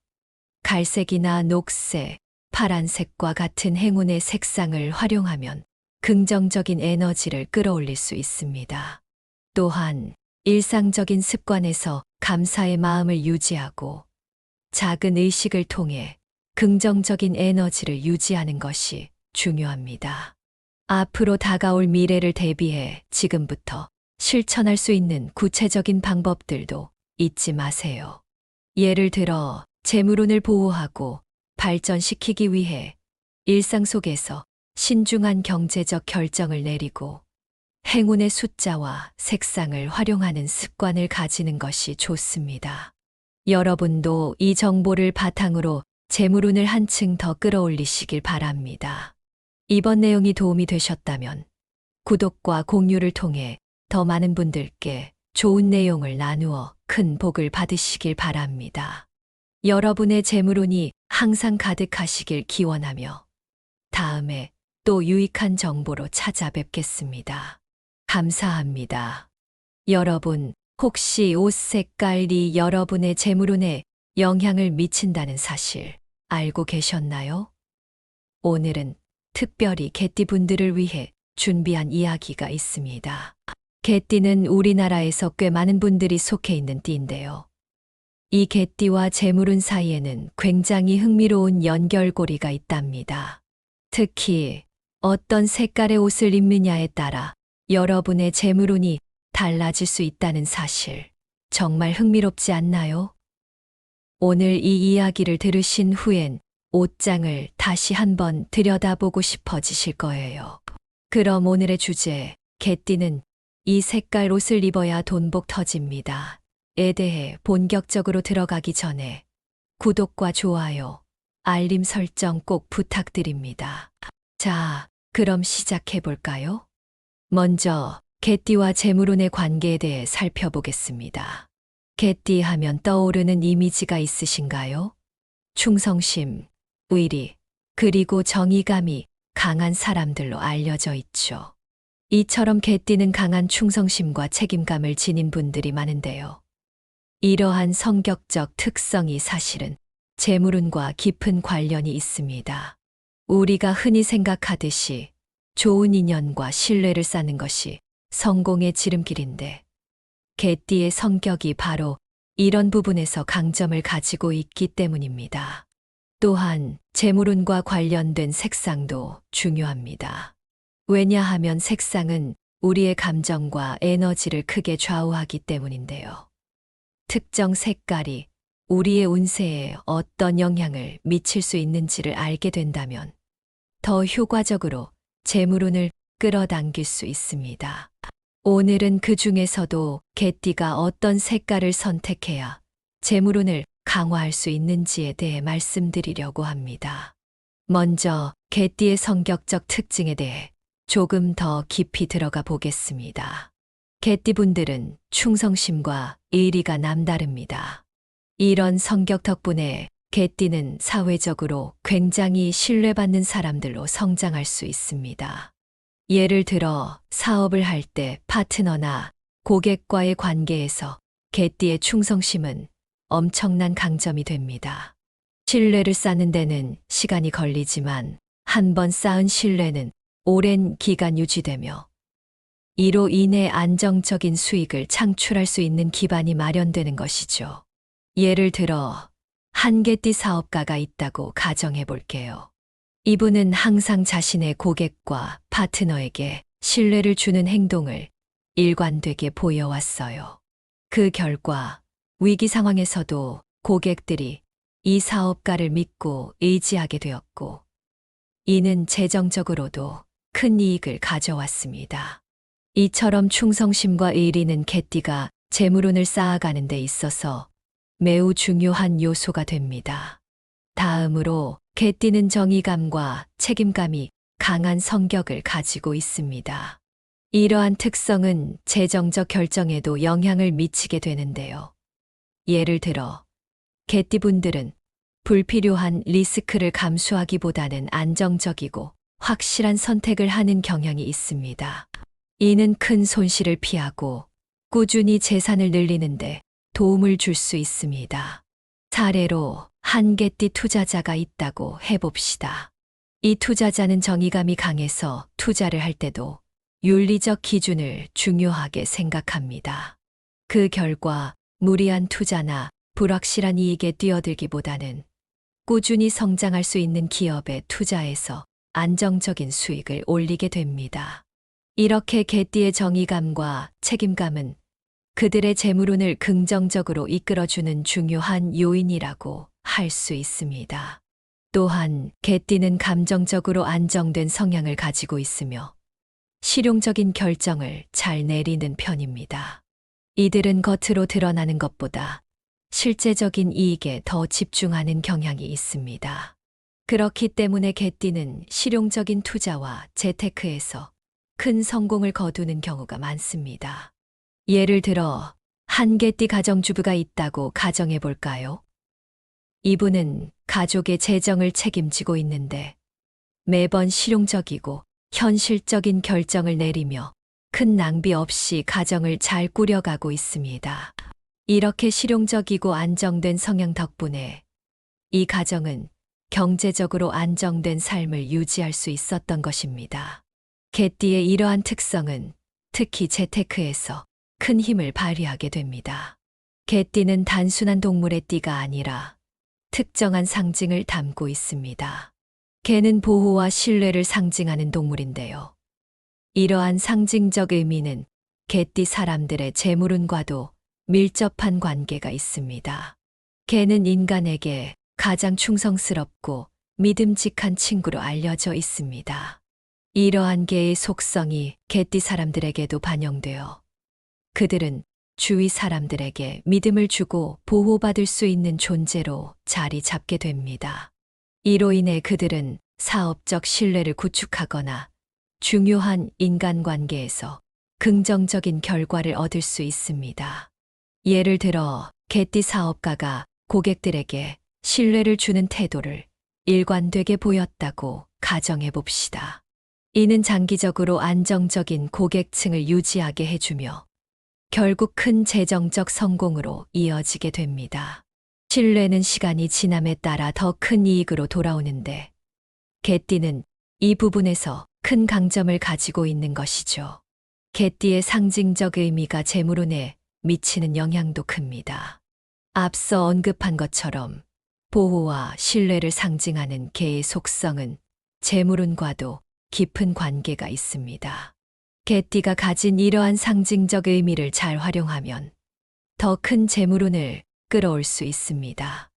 갈색이나 녹색, 파란색과 같은 행운의 색상을 활용하면 긍정적인 에너지를 끌어올릴 수 있습니다. 또한 일상적인 습관에서 감사의 마음을 유지하고 작은 의식을 통해 긍정적인 에너지를 유지하는 것이 중요합니다. 앞으로 다가올 미래를 대비해 지금부터 실천할 수 있는 구체적인 방법들도 잊지 마세요. 예를 들어 재물운을 보호하고 발전시키기 위해 일상 속에서 신중한 경제적 결정을 내리고 행운의 숫자와 색상을 활용하는 습관을 가지는 것이 좋습니다. 여러분도 이 정보를 바탕으로 재물운을 한층 더 끌어올리시길 바랍니다. 이번 내용이 도움이 되셨다면 구독과 공유를 통해 더 많은 분들께 좋은 내용을 나누어 큰 복을 받으시길 바랍니다. 여러분의 재물운이 항상 가득하시길 기원하며 다음에 또 유익한 정보로 찾아뵙겠습니다. 감사합니다. 여러분, 혹시 옷 색깔이 여러분의 재물운에 영향을 미친다는 사실 알고 계셨나요? 오늘은 특별히 개띠분들을 위해 준비한 이야기가 있습니다. 개띠는 우리나라에서 꽤 많은 분들이 속해 있는 띠인데요. 이 개띠와 재물운 사이에는 굉장히 흥미로운 연결고리가 있답니다. 특히 어떤 색깔의 옷을 입느냐에 따라 여러분의 재물운이 달라질 수 있다는 사실, 정말 흥미롭지 않나요? 오늘 이 이야기를 들으신 후엔 옷장을 다시 한번 들여다보고 싶어지실 거예요. 그럼 오늘의 주제, 개띠는 이 색깔 옷을 입어야 돈복 터집니다. 에 대해 본격적으로 들어가기 전에 구독과 좋아요, 알림 설정 꼭 부탁드립니다. 자, 그럼 시작해 볼까요? 먼저 개띠와 재물운의 관계에 대해 살펴보겠습니다. 개띠 하면 떠오르는 이미지가 있으신가요? 충성심, 의리, 그리고 정의감이 강한 사람들로 알려져 있죠. 이처럼 개띠는 강한 충성심과 책임감을 지닌 분들이 많은데요. 이러한 성격적 특성이 사실은 재물운과 깊은 관련이 있습니다. 우리가 흔히 생각하듯이 좋은 인연과 신뢰를 쌓는 것이 성공의 지름길인데, 개띠의 성격이 바로 이런 부분에서 강점을 가지고 있기 때문입니다. 또한 재물운과 관련된 색상도 중요합니다. 왜냐하면 색상은 우리의 감정과 에너지를 크게 좌우하기 때문인데요. 특정 색깔이 우리의 운세에 어떤 영향을 미칠 수 있는지를 알게 된다면 더 효과적으로 재물운을 끌어당길 수 있습니다. 오늘은 그 중에서도 개띠가 어떤 색깔을 선택해야 재물운을 강화할 수 있는지에 대해 말씀드리려고 합니다. 먼저 개띠의 성격적 특징에 대해 조금 더 깊이 들어가 보겠습니다. 개띠분들은 충성심과 의리가 남다릅니다. 이런 성격 덕분에 개띠는 사회적으로 굉장히 신뢰받는 사람들로 성장할 수 있습니다. 예를 들어 사업을 할 때 파트너나 고객과의 관계에서 개띠의 충성심은 엄청난 강점이 됩니다. 신뢰를 쌓는 데는 시간이 걸리지만 한번 쌓은 신뢰는 오랜 기간 유지되며 이로 인해 안정적인 수익을 창출할 수 있는 기반이 마련되는 것이죠. 예를 들어 한 개띠 사업가가 있다고 가정해 볼게요. 이분은 항상 자신의 고객과 파트너에게 신뢰를 주는 행동을 일관되게 보여왔어요. 그 결과 위기 상황에서도 고객들이 이 사업가를 믿고 의지하게 되었고, 이는 재정적으로도 큰 이익을 가져왔습니다. 이처럼 충성심과 의리는 개띠가 재물운을 쌓아가는 데 있어서 매우 중요한 요소가 됩니다. 다음으로 개띠는 정의감과 책임감이 강한 성격을 가지고 있습니다. 이러한 특성은 재정적 결정에도 영향을 미치게 되는데요. 예를 들어 개띠분들은 불필요한 리스크를 감수하기보다는 안정적이고 확실한 선택을 하는 경향이 있습니다. 이는 큰 손실을 피하고 꾸준히 재산을 늘리는데 도움을 줄 수 있습니다. 사례로 한 개띠 투자자가 있다고 해봅시다. 이 투자자는 정의감이 강해서 투자를 할 때도 윤리적 기준을 중요하게 생각합니다. 그 결과 무리한 투자나 불확실한 이익에 뛰어들기보다는 꾸준히 성장할 수 있는 기업에 투자해서 안정적인 수익을 올리게 됩니다. 이렇게 개띠의 정의감과 책임감은 그들의 재물운을 긍정적으로 이끌어주는 중요한 요인이라고 할 수 있습니다. 또한 개띠는 감정적으로 안정된 성향을 가지고 있으며 실용적인 결정을 잘 내리는 편입니다. 이들은 겉으로 드러나는 것보다 실제적인 이익에 더 집중하는 경향이 있습니다. 그렇기 때문에 개띠는 실용적인 투자와 재테크에서 큰 성공을 거두는 경우가 많습니다. 예를 들어 한 개띠 가정주부가 있다고 가정해 볼까요? 이분은 가족의 재정을 책임지고 있는데 매번 실용적이고 현실적인 결정을 내리며 큰 낭비 없이 가정을 잘 꾸려가고 있습니다. 이렇게 실용적이고 안정된 성향 덕분에 이 가정은 경제적으로 안정된 삶을 유지할 수 있었던 것입니다. 개띠의 이러한 특성은 특히 재테크에서 큰 힘을 발휘하게 됩니다. 개띠는 단순한 동물의 띠가 아니라 특정한 상징을 담고 있습니다. 개는 보호와 신뢰를 상징하는 동물인데요. 이러한 상징적 의미는 개띠 사람들의 재물운과도 밀접한 관계가 있습니다. 개는 인간에게 가장 충성스럽고 믿음직한 친구로 알려져 있습니다. 이러한 개의 속성이 개띠 사람들에게도 반영되어 그들은 주위 사람들에게 믿음을 주고 보호받을 수 있는 존재로 자리 잡게 됩니다. 이로 인해 그들은 사업적 신뢰를 구축하거나 중요한 인간관계에서 긍정적인 결과를 얻을 수 있습니다. 예를 들어 개띠 사업가가 고객들에게 신뢰를 주는 태도를 일관되게 보였다고 가정해 봅시다. 이는 장기적으로 안정적인 고객층을 유지하게 해주며 결국 큰 재정적 성공으로 이어지게 됩니다. 신뢰는 시간이 지남에 따라 더 큰 이익으로 돌아오는데 개띠는 이 부분에서 큰 강점을 가지고 있는 것이죠. 개띠의 상징적 의미가 재물운에 미치는 영향도 큽니다. 앞서 언급한 것처럼 보호와 신뢰를 상징하는 개의 속성은 재물운과도 깊은 관계가 있습니다. 개띠가 가진 이러한 상징적 의미를 잘 활용하면 더 큰 재물운을 끌어올 수 있습니다.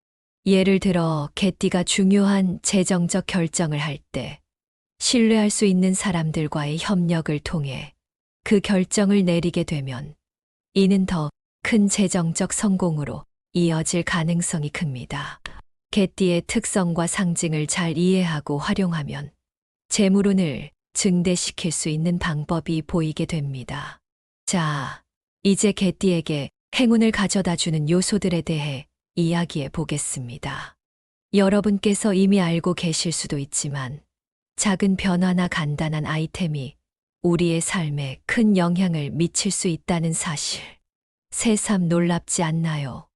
예를 들어 개띠가 중요한 재정적 결정을 할 때 신뢰할 수 있는 사람들과의 협력을 통해 그 결정을 내리게 되면 이는 더 큰 재정적 성공으로 이어질 가능성이 큽니다. 개띠의 특성과 상징을 잘 이해하고 활용하면 재물운을 증대시킬 수 있는 방법이 보이게 됩니다. 자, 이제 개띠에게 행운을 가져다 주는 요소들에 대해 이야기해 보겠습니다. 여러분께서 이미 알고 계실 수도 있지만 작은 변화나 간단한 아이템이 우리의 삶에 큰 영향을 미칠 수 있다는 사실. 새삼 놀랍지 않나요?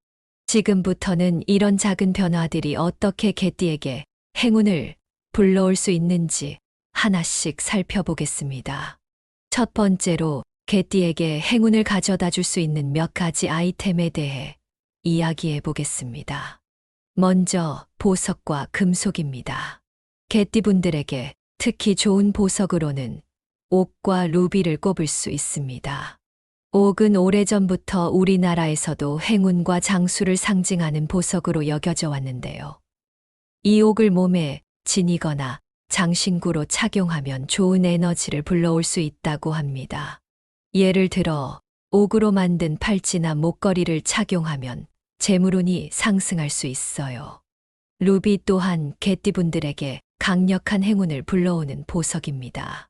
지금부터는 이런 작은 변화들이 어떻게 개띠에게 행운을 불러올 수 있는지 하나씩 살펴보겠습니다. 첫 번째로 개띠에게 행운을 가져다 줄 수 있는 몇 가지 아이템에 대해 이야기해 보겠습니다. 먼저 보석과 금속입니다. 개띠분들에게 특히 좋은 보석으로는 옥과 루비를 꼽을 수 있습니다. 옥은 오래전부터 우리나라에서도 행운과 장수를 상징하는 보석으로 여겨져 왔는데요. 이 옥을 몸에 지니거나 장신구로 착용하면 좋은 에너지를 불러올 수 있다고 합니다. 예를 들어 옥으로 만든 팔찌나 목걸이를 착용하면 재물운이 상승할 수 있어요. 루비 또한 개띠분들에게 강력한 행운을 불러오는 보석입니다.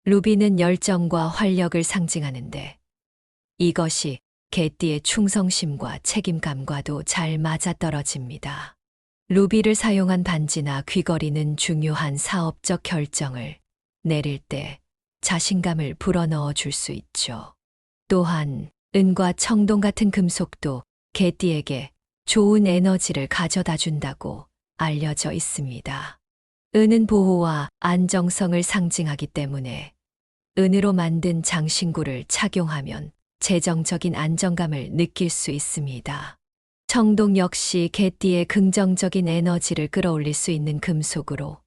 루비는 열정과 활력을 상징하는데 이것이 개띠의 충성심과 책임감과도 잘 맞아떨어집니다. 루비를 사용한 반지나 귀걸이는 중요한 사업적 결정을 내릴 때 자신감을 불어넣어 줄 수 있죠. 또한 은과 청동 같은 금속도 개띠에게 좋은 에너지를 가져다 준다고 알려져 있습니다. 은은 보호와 안정성을 상징하기 때문에 은으로 만든 장신구를 착용하면 재정적인 안정감을 느낄 수 있습니다. 청동 역시 개띠의 긍정적인 에너지를 끌어올릴 수 있는 금속으로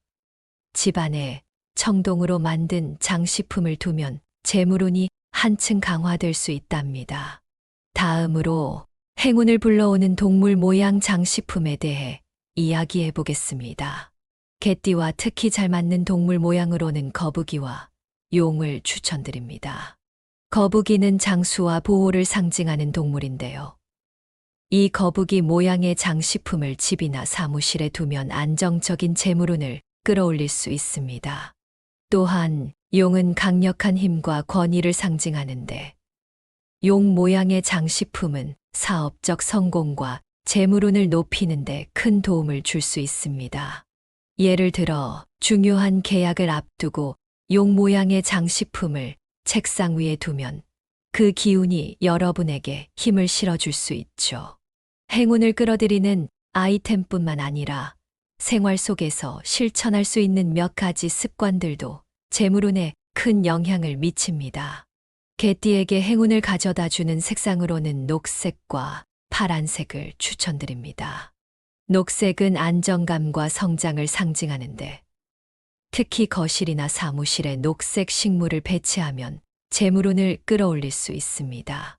집안에 청동으로 만든 장식품을 두면 재물운이 한층 강화될 수 있답니다. 다음으로 행운을 불러오는 동물 모양 장식품에 대해 이야기해 보겠습니다. 개띠와 특히 잘 맞는 동물 모양으로는 거북이와 용을 추천드립니다. 거북이는 장수와 보호를 상징하는 동물인데요. 이 거북이 모양의 장식품을 집이나 사무실에 두면 안정적인 재물운을 끌어올릴 수 있습니다. 또한 용은 강력한 힘과 권위를 상징하는데 용 모양의 장식품은 사업적 성공과 재물운을 높이는 데 큰 도움을 줄 수 있습니다. 예를 들어 중요한 계약을 앞두고 용 모양의 장식품을 책상 위에 두면 그 기운이 여러분에게 힘을 실어줄 수 있죠. 행운을 끌어들이는 아이템뿐만 아니라 생활 속에서 실천할 수 있는 몇 가지 습관들도 재물운에 큰 영향을 미칩니다. 개띠에게 행운을 가져다 주는 색상으로는 녹색과 파란색을 추천드립니다. 녹색은 안정감과 성장을 상징하는데 특히 거실이나 사무실에 녹색 식물을 배치하면 재물운을 끌어올릴 수 있습니다.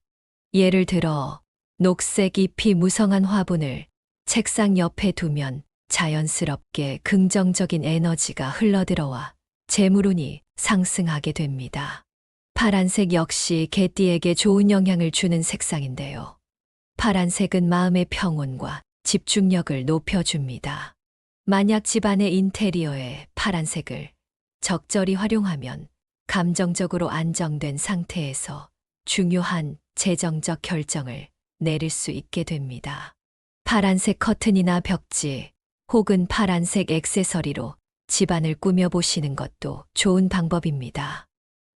예를 들어 녹색 잎이 무성한 화분을 책상 옆에 두면 자연스럽게 긍정적인 에너지가 흘러들어와 재물운이 상승하게 됩니다. 파란색 역시 개띠에게 좋은 영향을 주는 색상인데요. 파란색은 마음의 평온과 집중력을 높여줍니다. 만약 집안의 인테리어에 파란색을 적절히 활용하면 감정적으로 안정된 상태에서 중요한 재정적 결정을 내릴 수 있게 됩니다. 파란색 커튼이나 벽지 혹은 파란색 액세서리로 집안을 꾸며보시는 것도 좋은 방법입니다.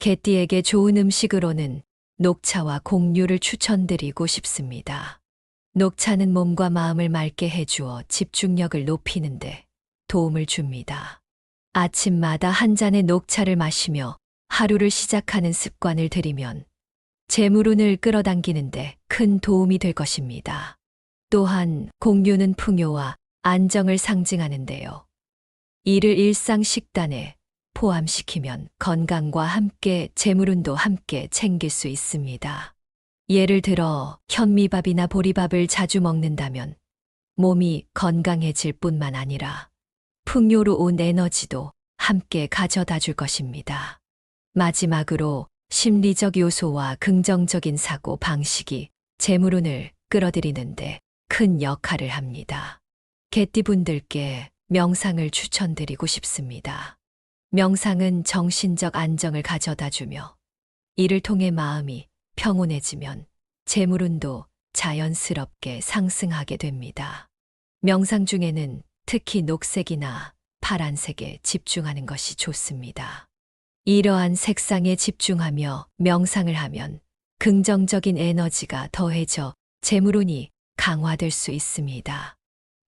개띠에게 좋은 음식으로는 녹차와 곡류를 추천드리고 싶습니다. 녹차는 몸과 마음을 맑게 해주어 집중력을 높이는데 도움을 줍니다. 아침마다 한 잔의 녹차를 마시며 하루를 시작하는 습관을 들이면 재물운을 끌어당기는데 큰 도움이 될 것입니다. 또한 곡류는 풍요와 안정을 상징하는데요. 이를 일상 식단에 포함시키면 건강과 함께 재물운도 함께 챙길 수 있습니다. 예를 들어 현미밥이나 보리밥을 자주 먹는다면 몸이 건강해질 뿐만 아니라 풍요로운 에너지도 함께 가져다 줄 것입니다. 마지막으로 심리적 요소와 긍정적인 사고 방식이 재물운을 끌어들이는데 큰 역할을 합니다. 개띠분들께 명상을 추천드리고 싶습니다. 명상은 정신적 안정을 가져다 주며 이를 통해 마음이 평온해지면 재물운도 자연스럽게 상승하게 됩니다. 명상 중에는 특히 녹색이나 파란색에 집중하는 것이 좋습니다. 이러한 색상에 집중하며 명상을 하면 긍정적인 에너지가 더해져 재물운이 강화될 수 있습니다.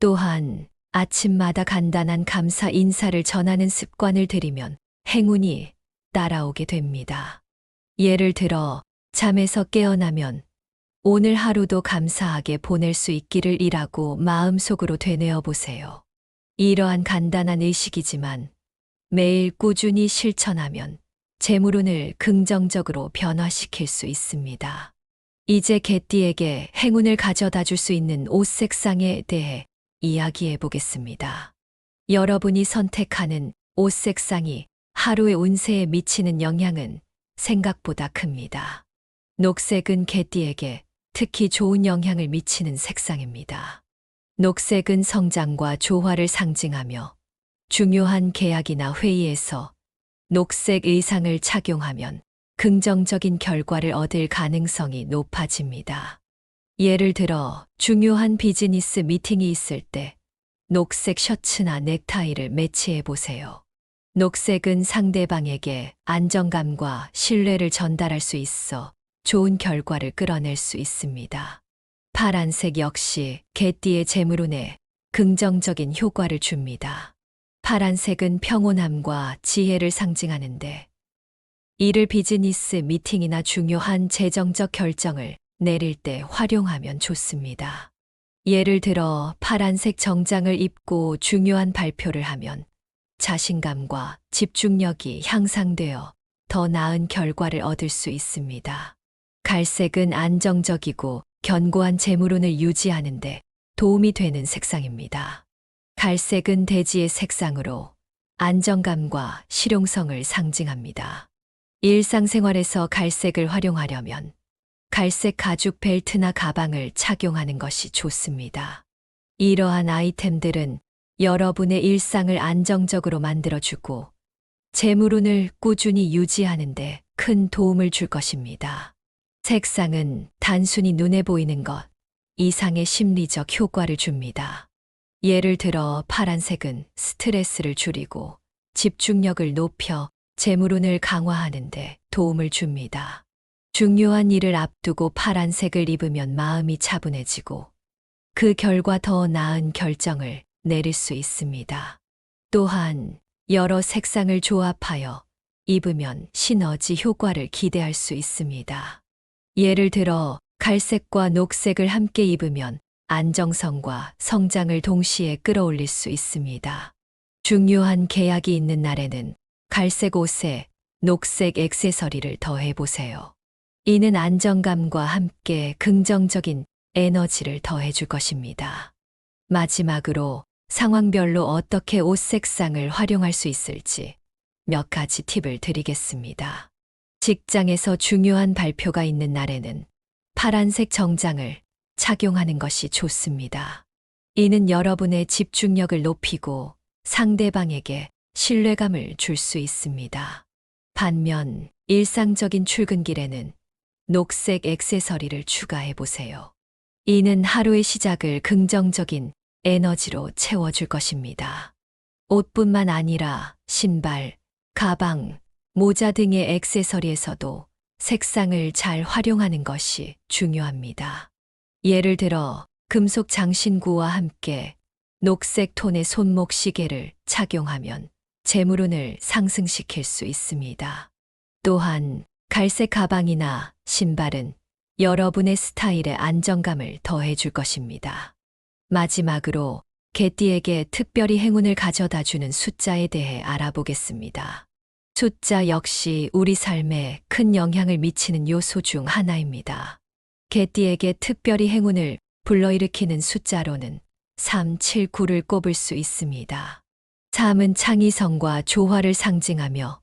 또한 아침마다 간단한 감사 인사를 전하는 습관을 들이면 행운이 따라오게 됩니다. 예를 들어 잠에서 깨어나면 오늘 하루도 감사하게 보낼 수 있기를 이라고 마음속으로 되뇌어 보세요. 이러한 간단한 의식이지만 매일 꾸준히 실천하면 재물운을 긍정적으로 변화시킬 수 있습니다. 이제 개띠에게 행운을 가져다 줄 수 있는 옷 색상에 대해 이야기해 보겠습니다. 여러분이 선택하는 옷 색상이 하루의 운세에 미치는 영향은 생각보다 큽니다. 녹색은 개띠에게 특히 좋은 영향을 미치는 색상입니다. 녹색은 성장과 조화를 상징하며 중요한 계약이나 회의에서 녹색 의상을 착용하면 긍정적인 결과를 얻을 가능성이 높아집니다. 예를 들어 중요한 비즈니스 미팅이 있을 때 녹색 셔츠나 넥타이를 매치해 보세요. 녹색은 상대방에게 안정감과 신뢰를 전달할 수 있어 좋은 결과를 끌어낼 수 있습니다. 파란색 역시 개띠의 재물운에 긍정적인 효과를 줍니다. 파란색은 평온함과 지혜를 상징하는데 이를 비즈니스 미팅이나 중요한 재정적 결정을 내릴 때 활용하면 좋습니다. 예를 들어 파란색 정장을 입고 중요한 발표를 하면 자신감과 집중력이 향상되어 더 나은 결과를 얻을 수 있습니다. 갈색은 안정적이고 견고한 재물운을 유지하는데 도움이 되는 색상입니다. 갈색은 대지의 색상으로 안정감과 실용성을 상징합니다. 일상생활에서 갈색을 활용하려면 갈색 가죽 벨트나 가방을 착용하는 것이 좋습니다. 이러한 아이템들은 여러분의 일상을 안정적으로 만들어주고 재물운을 꾸준히 유지하는 데 큰 도움을 줄 것입니다. 색상은 단순히 눈에 보이는 것 이상의 심리적 효과를 줍니다. 예를 들어 파란색은 스트레스를 줄이고 집중력을 높여 재물운을 강화하는 데 도움을 줍니다. 중요한 일을 앞두고 파란색을 입으면 마음이 차분해지고 그 결과 더 나은 결정을 내릴 수 있습니다. 또한 여러 색상을 조합하여 입으면 시너지 효과를 기대할 수 있습니다. 예를 들어 갈색과 녹색을 함께 입으면 안정성과 성장을 동시에 끌어올릴 수 있습니다. 중요한 계약이 있는 날에는 갈색 옷에 녹색 액세서리를 더해보세요. 이는 안정감과 함께 긍정적인 에너지를 더해줄 것입니다. 마지막으로 상황별로 어떻게 옷 색상을 활용할 수 있을지 몇 가지 팁을 드리겠습니다. 직장에서 중요한 발표가 있는 날에는 파란색 정장을 착용하는 것이 좋습니다. 이는 여러분의 집중력을 높이고 상대방에게 신뢰감을 줄 수 있습니다. 반면 일상적인 출근길에는 녹색 액세서리를 추가해 보세요. 이는 하루의 시작을 긍정적인 에너지로 채워줄 것입니다. 옷뿐만 아니라 신발, 가방, 모자 등의 액세서리에서도 색상을 잘 활용하는 것이 중요합니다. 예를 들어 금속 장신구와 함께 녹색 톤의 손목 시계를 착용하면 재물운을 상승시킬 수 있습니다. 또한 갈색 가방이나 신발은 여러분의 스타일에 안정감을 더해줄 것입니다. 마지막으로 개띠에게 특별히 행운을 가져다 주는 숫자에 대해 알아보겠습니다. 숫자 역시 우리 삶에 큰 영향을 미치는 요소 중 하나입니다. 개띠에게 특별히 행운을 불러일으키는 숫자로는 3, 7, 9를 꼽을 수 있습니다. 3은 창의성과 조화를 상징하며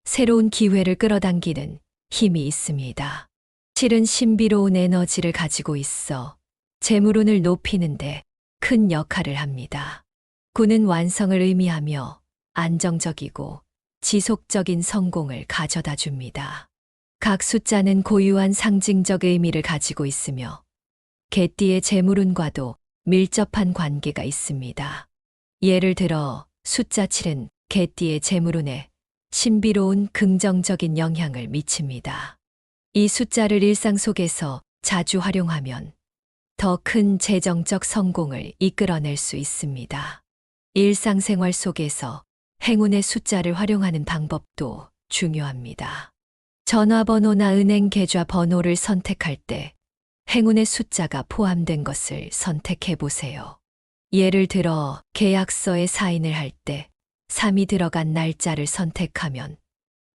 새로운 기회를 끌어당기는 힘이 있습니다. 7은 신비로운 에너지를 가지고 있어 재물운을 높이는데 큰 역할을 합니다. 9는 완성을 의미하며 안정적이고 지속적인 성공을 가져다 줍니다. 각 숫자는 고유한 상징적 의미를 가지고 있으며 개띠의 재물운과도 밀접한 관계가 있습니다. 예를 들어 숫자 7은 개띠의 재물운에 신비로운 긍정적인 영향을 미칩니다. 이 숫자를 일상 속에서 자주 활용하면 더 큰 재정적 성공을 이끌어낼 수 있습니다. 일상생활 속에서 행운의 숫자를 활용하는 방법도 중요합니다. 전화번호나 은행 계좌 번호를 선택할 때 행운의 숫자가 포함된 것을 선택해 보세요. 예를 들어 계약서에 사인을 할 때 3이 들어간 날짜를 선택하면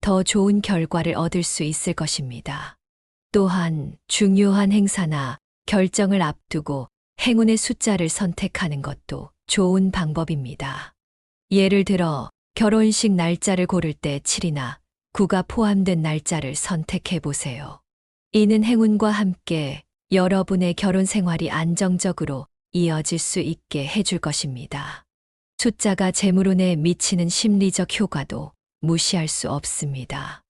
더 좋은 결과를 얻을 수 있을 것입니다. 또한 중요한 행사나 결정을 앞두고 행운의 숫자를 선택하는 것도 좋은 방법입니다. 예를 들어 결혼식 날짜를 고를 때 7이나 9가 포함된 날짜를 선택해 보세요. 이는 행운과 함께 여러분의 결혼 생활이 안정적으로 이어질 수 있게 해줄 것입니다. 숫자가 재물운에 미치는 심리적 효과도 무시할 수 없습니다.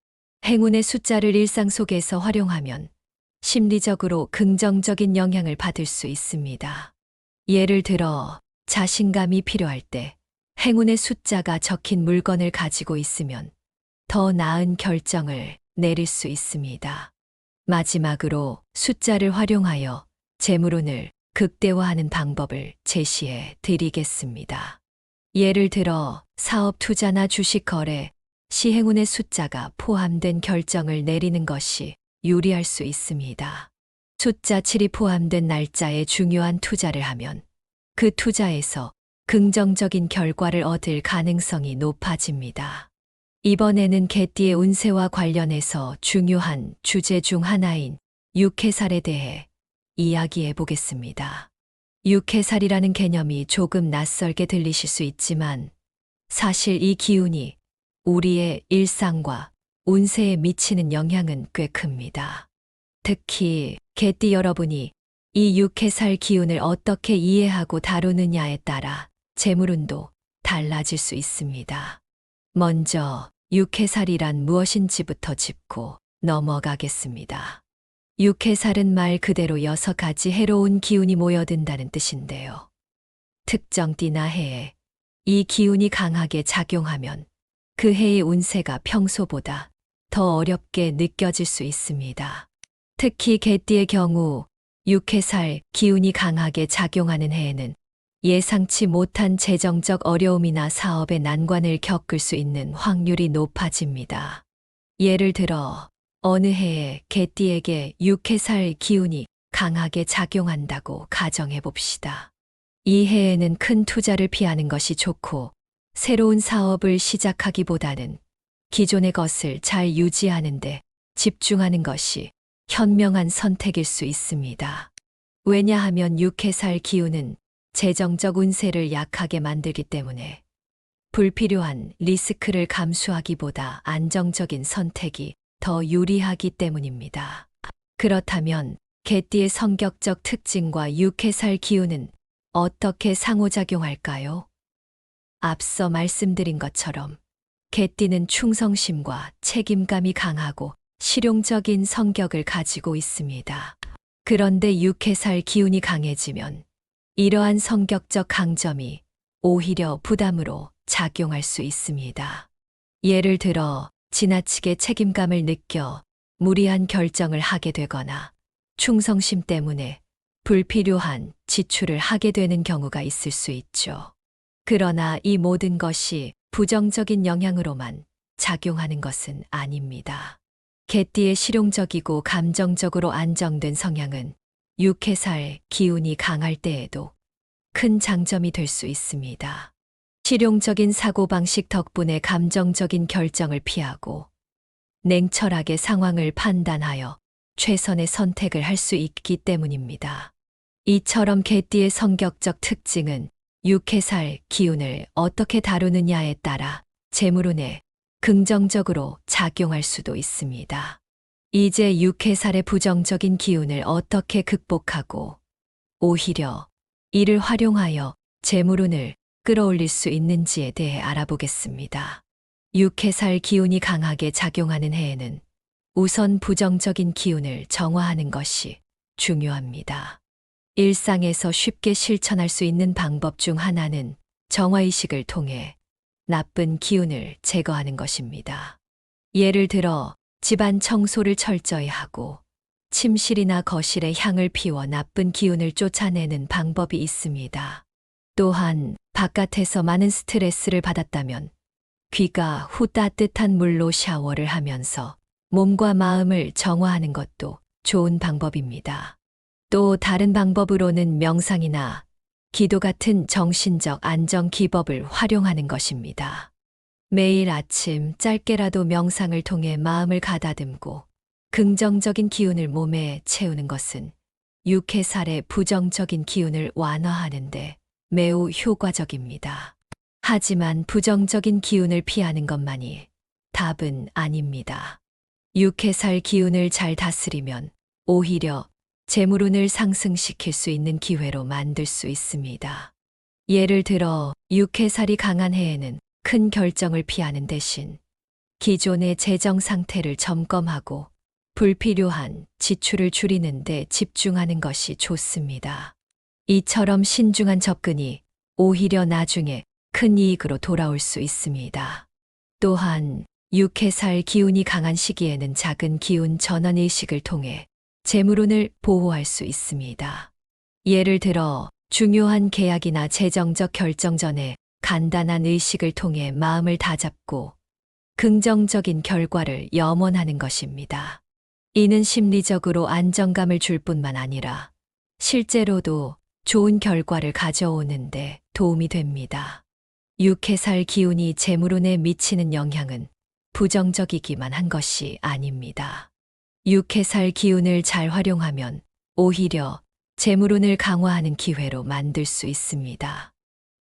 행운의 숫자를 일상 속에서 활용하면 심리적으로 긍정적인 영향을 받을 수 있습니다. 예를 들어 자신감이 필요할 때 행운의 숫자가 적힌 물건을 가지고 있으면 더 나은 결정을 내릴 수 있습니다. 마지막으로 숫자를 활용하여 재물운을 극대화하는 방법을 제시해 드리겠습니다. 예를 들어 사업 투자나 주식 거래 시 행운의 숫자가 포함된 결정을 내리는 것이 유리할 수 있습니다. 숫자 7이 포함된 날짜에 중요한 투자를 하면 그 투자에서 긍정적인 결과를 얻을 가능성이 높아집니다. 이번에는 개띠의 운세와 관련해서 중요한 주제 중 하나인 육해살에 대해 이야기해 보겠습니다. 육해살이라는 개념이 조금 낯설게 들리실 수 있지만 사실 이 기운이 우리의 일상과 운세에 미치는 영향은 꽤 큽니다. 특히 개띠 여러분이 이 육해살 기운을 어떻게 이해하고 다루느냐에 따라 재물운도 달라질 수 있습니다. 먼저 육해살이란 무엇인지부터 짚고 넘어가겠습니다. 육해살은 말 그대로 6가지 해로운 기운이 모여든다는 뜻인데요. 특정 띠나 해에 이 기운이 강하게 작용하면 그 해의 운세가 평소보다 더 어렵게 느껴질 수 있습니다. 특히 개띠의 경우 육해살 기운이 강하게 작용하는 해에는 예상치 못한 재정적 어려움이나 사업의 난관을 겪을 수 있는 확률이 높아집니다. 예를 들어 어느 해에 개띠에게 육해살 기운이 강하게 작용한다고 가정해 봅시다. 이 해에는 큰 투자를 피하는 것이 좋고 새로운 사업을 시작하기보다는 기존의 것을 잘 유지하는 데 집중하는 것이 현명한 선택일 수 있습니다. 왜냐하면 육해살 기운은 재정적 운세를 약하게 만들기 때문에 불필요한 리스크를 감수하기보다 안정적인 선택이 더 유리하기 때문입니다. 그렇다면 개띠의 성격적 특징과 육해살 기운은 어떻게 상호작용할까요? 앞서 말씀드린 것처럼 개띠는 충성심과 책임감이 강하고 실용적인 성격을 가지고 있습니다. 그런데 육해살 기운이 강해지면 이러한 성격적 강점이 오히려 부담으로 작용할 수 있습니다. 예를 들어 지나치게 책임감을 느껴 무리한 결정을 하게 되거나 충성심 때문에 불필요한 지출을 하게 되는 경우가 있을 수 있죠. 그러나 이 모든 것이 부정적인 영향으로만 작용하는 것은 아닙니다. 개띠의 실용적이고 감정적으로 안정된 성향은 육해살 기운이 강할 때에도 큰 장점이 될 수 있습니다. 실용적인 사고방식 덕분에 감정적인 결정을 피하고 냉철하게 상황을 판단하여 최선의 선택을 할 수 있기 때문입니다. 이처럼 개띠의 성격적 특징은 육해살 기운을 어떻게 다루느냐에 따라 재물운에 긍정적으로 작용할 수도 있습니다. 이제 육해살의 부정적인 기운을 어떻게 극복하고 오히려 이를 활용하여 재물운을 끌어올릴 수 있는지에 대해 알아보겠습니다. 육해살 기운이 강하게 작용하는 해에는 우선 부정적인 기운을 정화하는 것이 중요합니다. 일상에서 쉽게 실천할 수 있는 방법 중 하나는 정화의식을 통해 나쁜 기운을 제거하는 것입니다. 예를 들어 집안 청소를 철저히 하고 침실이나 거실에 향을 피워 나쁜 기운을 쫓아내는 방법이 있습니다. 또한 바깥에서 많은 스트레스를 받았다면 귀가 후 따뜻한 물로 샤워를 하면서 몸과 마음을 정화하는 것도 좋은 방법입니다. 또 다른 방법으로는 명상이나 기도 같은 정신적 안정 기법을 활용하는 것입니다. 매일 아침 짧게라도 명상을 통해 마음을 가다듬고 긍정적인 기운을 몸에 채우는 것은 육해살의 부정적인 기운을 완화하는 데 매우 효과적입니다. 하지만 부정적인 기운을 피하는 것만이 답은 아닙니다. 육해살 기운을 잘 다스리면 오히려 재물운을 상승시킬 수 있는 기회로 만들 수 있습니다. 예를 들어 육해살이 강한 해에는 큰 결정을 피하는 대신 기존의 재정 상태를 점검하고 불필요한 지출을 줄이는 데 집중하는 것이 좋습니다. 이처럼 신중한 접근이 오히려 나중에 큰 이익으로 돌아올 수 있습니다. 또한 육해살 기운이 강한 시기에는 작은 기운 전환 의식을 통해 재물운을 보호할 수 있습니다. 예를 들어 중요한 계약이나 재정적 결정 전에 간단한 의식을 통해 마음을 다잡고 긍정적인 결과를 염원하는 것입니다. 이는 심리적으로 안정감을 줄 뿐만 아니라 실제로도 좋은 결과를 가져오는데 도움이 됩니다. 육해살 기운이 재물운에 미치는 영향은 부정적이기만 한 것이 아닙니다. 육해살 기운을 잘 활용하면 오히려 재물운을 강화하는 기회로 만들 수 있습니다.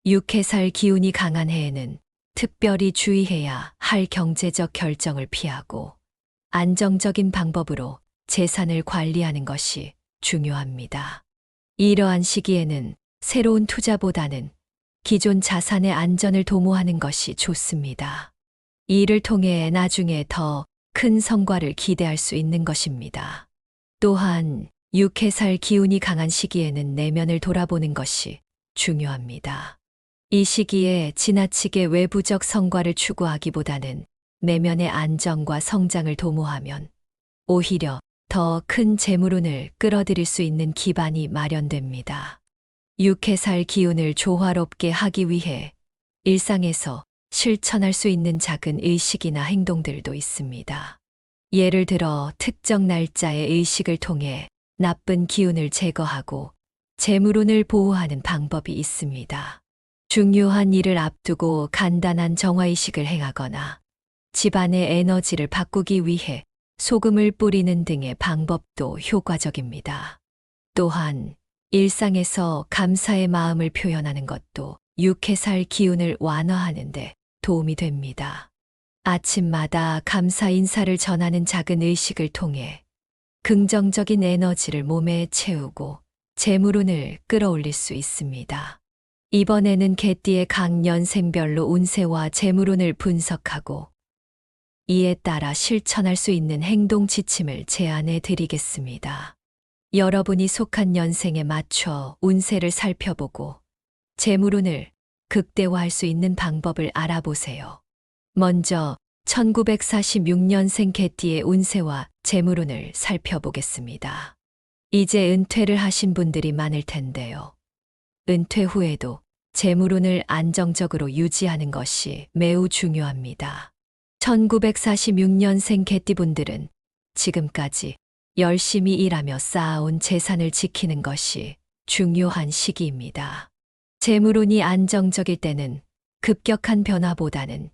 육해살 기운이 강한 해에는 특별히 주의해야 할 경제적 결정을 피하고 안정적인 방법으로 재산을 관리하는 것이 중요합니다. 이러한 시기에는 새로운 투자보다는 기존 자산의 안전을 도모하는 것이 좋습니다. 이를 통해 나중에 더 큰 성과를 기대할 수 있는 것입니다. 또한 육해살 기운이 강한 시기에는 내면을 돌아보는 것이 중요합니다. 이 시기에 지나치게 외부적 성과를 추구하기보다는 내면의 안정과 성장을 도모하면 오히려 더 큰 재물운을 끌어들일 수 있는 기반이 마련됩니다. 육해살 기운을 조화롭게 하기 위해 일상에서 실천할 수 있는 작은 의식이나 행동들도 있습니다. 예를 들어 특정 날짜의 의식을 통해 나쁜 기운을 제거하고 재물운을 보호하는 방법이 있습니다. 중요한 일을 앞두고 간단한 정화의식을 행하거나 집안의 에너지를 바꾸기 위해 소금을 뿌리는 등의 방법도 효과적입니다. 또한 일상에서 감사의 마음을 표현하는 것도 육해살 기운을 완화하는 데 도움이 됩니다. 아침마다 감사 인사를 전하는 작은 의식을 통해 긍정적인 에너지를 몸에 채우고 재물운을 끌어올릴 수 있습니다. 이번에는 개띠의 각 년생별로 운세와 재물운을 분석하고 이에 따라 실천할 수 있는 행동 지침을 제안해 드리겠습니다. 여러분이 속한 년생에 맞춰 운세를 살펴보고 재물운을 극대화할 수 있는 방법을 알아보세요. 먼저 1946년생 개띠의 운세와 재물운을 살펴보겠습니다. 이제 은퇴를 하신 분들이 많을 텐데요. 은퇴 후에도 재물운을 안정적으로 유지하는 것이 매우 중요합니다. 1946년생 개띠분들은 지금까지 열심히 일하며 쌓아온 재산을 지키는 것이 중요한 시기입니다. 재물운이 안정적일 때는 급격한 변화보다는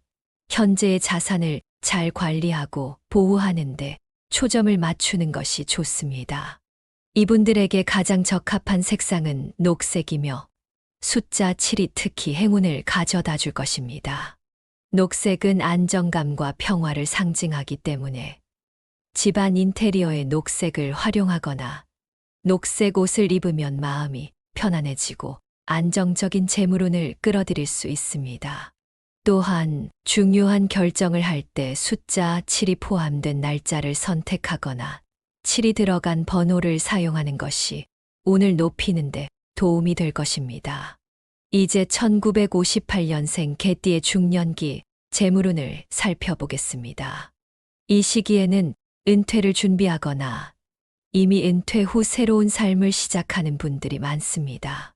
현재의 자산을 잘 관리하고 보호하는 데 초점을 맞추는 것이 좋습니다. 이분들에게 가장 적합한 색상은 녹색이며 숫자 7이 특히 행운을 가져다 줄 것입니다. 녹색은 안정감과 평화를 상징하기 때문에 집안 인테리어에 녹색을 활용하거나 녹색 옷을 입으면 마음이 편안해지고 안정적인 재물운을 끌어들일 수 있습니다. 또한 중요한 결정을 할 때 숫자 7이 포함된 날짜를 선택하거나 7이 들어간 번호를 사용하는 것이 운을 높이는 데 도움이 될 것입니다. 이제 1958년생 개띠의 중년기 재물운을 살펴보겠습니다. 이 시기에는 은퇴를 준비하거나 이미 은퇴 후 새로운 삶을 시작하는 분들이 많습니다.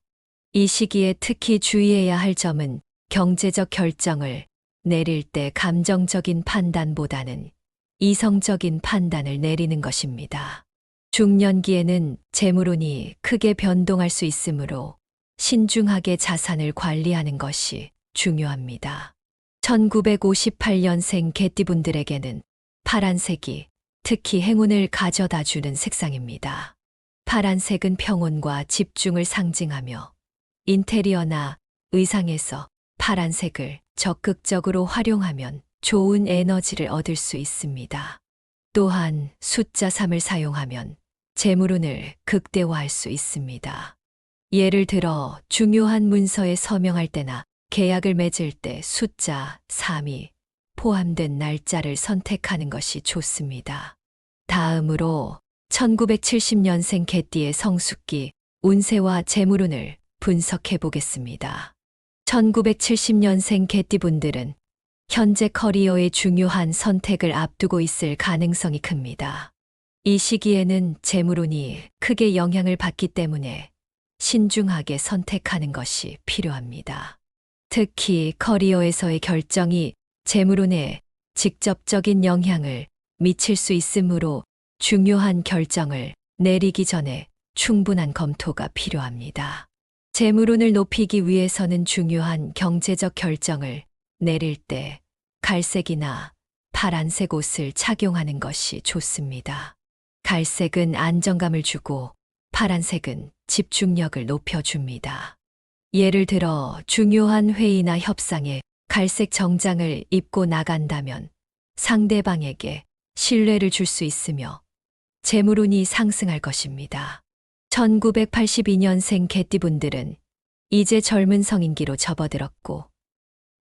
이 시기에 특히 주의해야 할 점은 경제적 결정을 내릴 때 감정적인 판단보다는 이성적인 판단을 내리는 것입니다. 중년기에는 재물운이 크게 변동할 수 있으므로 신중하게 자산을 관리하는 것이 중요합니다. 1958년생 개띠분들에게는 파란색이 특히 행운을 가져다 주는 색상입니다. 파란색은 평온과 집중을 상징하며 인테리어나 의상에서 파란색을 적극적으로 활용하면 좋은 에너지를 얻을 수 있습니다. 또한 숫자 3을 사용하면 재물운을 극대화할 수 있습니다. 예를 들어 중요한 문서에 서명할 때나 계약을 맺을 때 숫자 3이 포함된 날짜를 선택하는 것이 좋습니다. 다음으로 1970년생 개띠의 성숙기 운세와 재물운을 분석해 보겠습니다. 1970년생 개띠분들은 현재 커리어의 중요한 선택을 앞두고 있을 가능성이 큽니다. 이 시기에는 재물운이 크게 영향을 받기 때문에 신중하게 선택하는 것이 필요합니다. 특히 커리어에서의 결정이 재물운에 직접적인 영향을 미칠 수 있으므로 중요한 결정을 내리기 전에 충분한 검토가 필요합니다. 재물운을 높이기 위해서는 중요한 경제적 결정을 내릴 때 갈색이나 파란색 옷을 착용하는 것이 좋습니다. 갈색은 안정감을 주고 파란색은 집중력을 높여줍니다. 예를 들어 중요한 회의나 협상에 갈색 정장을 입고 나간다면 상대방에게 신뢰를 줄 수 있으며 재물운이 상승할 것입니다. 1982년생 개띠분들은 이제 젊은 성인기로 접어들었고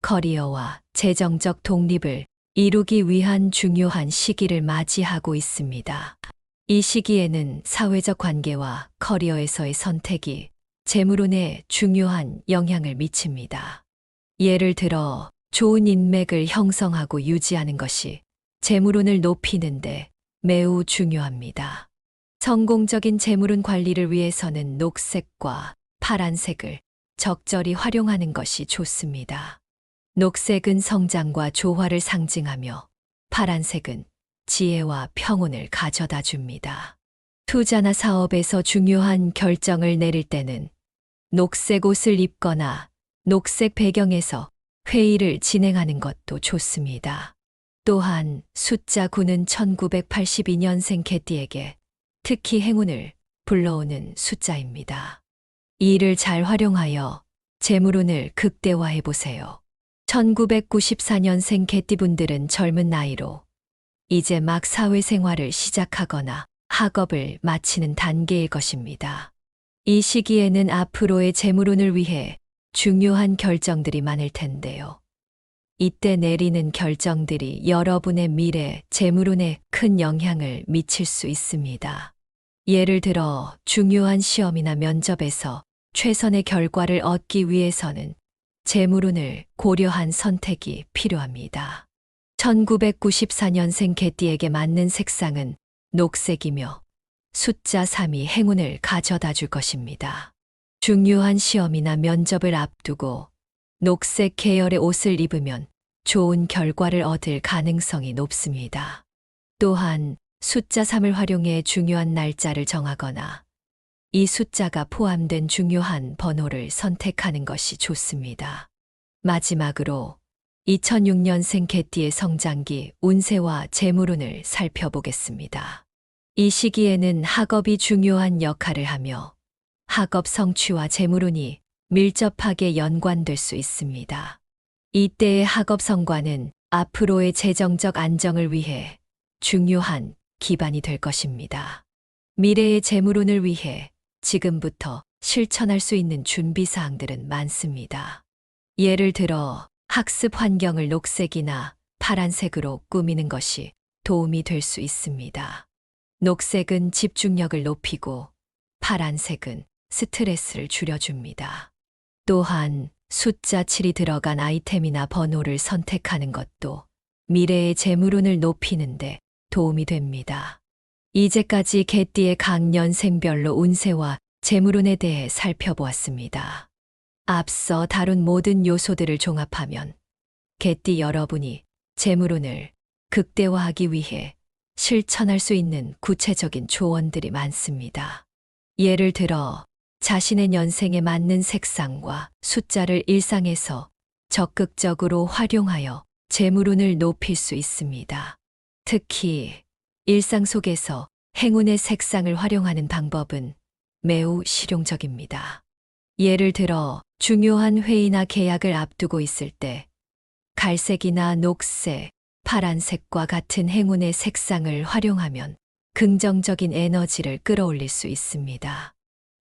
커리어와 재정적 독립을 이루기 위한 중요한 시기를 맞이하고 있습니다. 이 시기에는 사회적 관계와 커리어에서의 선택이 재물운에 중요한 영향을 미칩니다. 예를 들어 좋은 인맥을 형성하고 유지하는 것이 재물운을 높이는데 매우 중요합니다. 성공적인 재물운 관리를 위해서는 녹색과 파란색을 적절히 활용하는 것이 좋습니다. 녹색은 성장과 조화를 상징하며 파란색은 지혜와 평온을 가져다 줍니다. 투자나 사업에서 중요한 결정을 내릴 때는 녹색 옷을 입거나 녹색 배경에서 회의를 진행하는 것도 좋습니다. 또한 숫자 9는 1982년생 개띠에게 특히 행운을 불러오는 숫자입니다. 이 일을 잘 활용하여 재물운을 극대화해 보세요. 1994년생 개띠분들은 젊은 나이로 이제 막 사회생활을 시작하거나 학업을 마치는 단계일 것입니다. 이 시기에는 앞으로의 재물운을 위해 중요한 결정들이 많을 텐데요. 이때 내리는 결정들이 여러분의 미래 재물운에 큰 영향을 미칠 수 있습니다. 예를 들어 중요한 시험이나 면접에서 최선의 결과를 얻기 위해서는 재물운을 고려한 선택이 필요합니다. 1994년생 개띠에게 맞는 색상은 녹색이며 숫자 3이 행운을 가져다 줄 것입니다. 중요한 시험이나 면접을 앞두고 녹색 계열의 옷을 입으면 좋은 결과를 얻을 가능성이 높습니다. 또한 숫자 3을 활용해 중요한 날짜를 정하거나 이 숫자가 포함된 중요한 번호를 선택하는 것이 좋습니다. 마지막으로 2006년생 개띠의 성장기 운세와 재물운을 살펴보겠습니다. 이 시기에는 학업이 중요한 역할을 하며 학업 성취와 재물운이 밀접하게 연관될 수 있습니다. 이때의 학업 성과는 앞으로의 재정적 안정을 위해 중요한 기반이 될 것입니다. 미래의 재물운을 위해 지금부터 실천할 수 있는 준비 사항들은 많습니다. 예를 들어 학습 환경을 녹색이나 파란색으로 꾸미는 것이 도움이 될 수 있습니다. 녹색은 집중력을 높이고 파란색은 스트레스를 줄여줍니다. 또한 숫자 7이 들어간 아이템이나 번호를 선택하는 것도 미래의 재물운을 높이는데 도움이 됩니다. 이제까지 개띠의 각 년생별로 운세와 재물운에 대해 살펴보았습니다. 앞서 다룬 모든 요소들을 종합하면 개띠 여러분이 재물운을 극대화하기 위해 실천할 수 있는 구체적인 조언들이 많습니다. 예를 들어 자신의 년생에 맞는 색상과 숫자를 일상에서 적극적으로 활용하여 재물운을 높일 수 있습니다. 특히 일상 속에서 행운의 색상을 활용하는 방법은 매우 실용적입니다. 예를 들어 중요한 회의나 계약을 앞두고 있을 때 갈색이나 녹색, 파란색과 같은 행운의 색상을 활용하면 긍정적인 에너지를 끌어올릴 수 있습니다.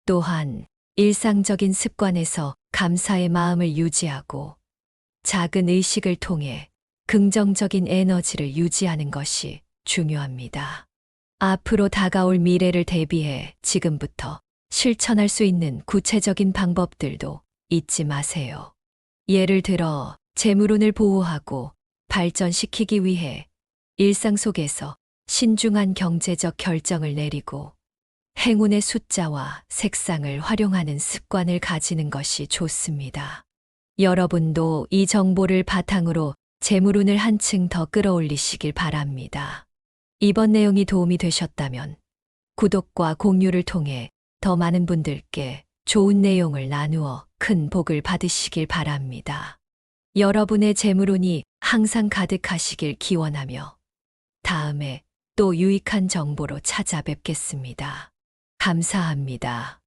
또한 일상적인 습관에서 감사의 마음을 유지하고 작은 의식을 통해 긍정적인 에너지를 유지하는 것이 중요합니다. 앞으로 다가올 미래를 대비해 지금부터 실천할 수 있는 구체적인 방법들도 잊지 마세요. 예를 들어 재물운을 보호하고 발전시키기 위해 일상 속에서 신중한 경제적 결정을 내리고 행운의 숫자와 색상을 활용하는 습관을 가지는 것이 좋습니다. 여러분도 이 정보를 바탕으로 재물운을 한층 더 끌어올리시길 바랍니다. 이번 내용이 도움이 되셨다면 구독과 공유를 통해 더 많은 분들께 좋은 내용을 나누어 큰 복을 받으시길 바랍니다. 여러분의 재물운이 항상 가득하시길 기원하며 다음에 또 유익한 정보로 찾아뵙겠습니다. 감사합니다.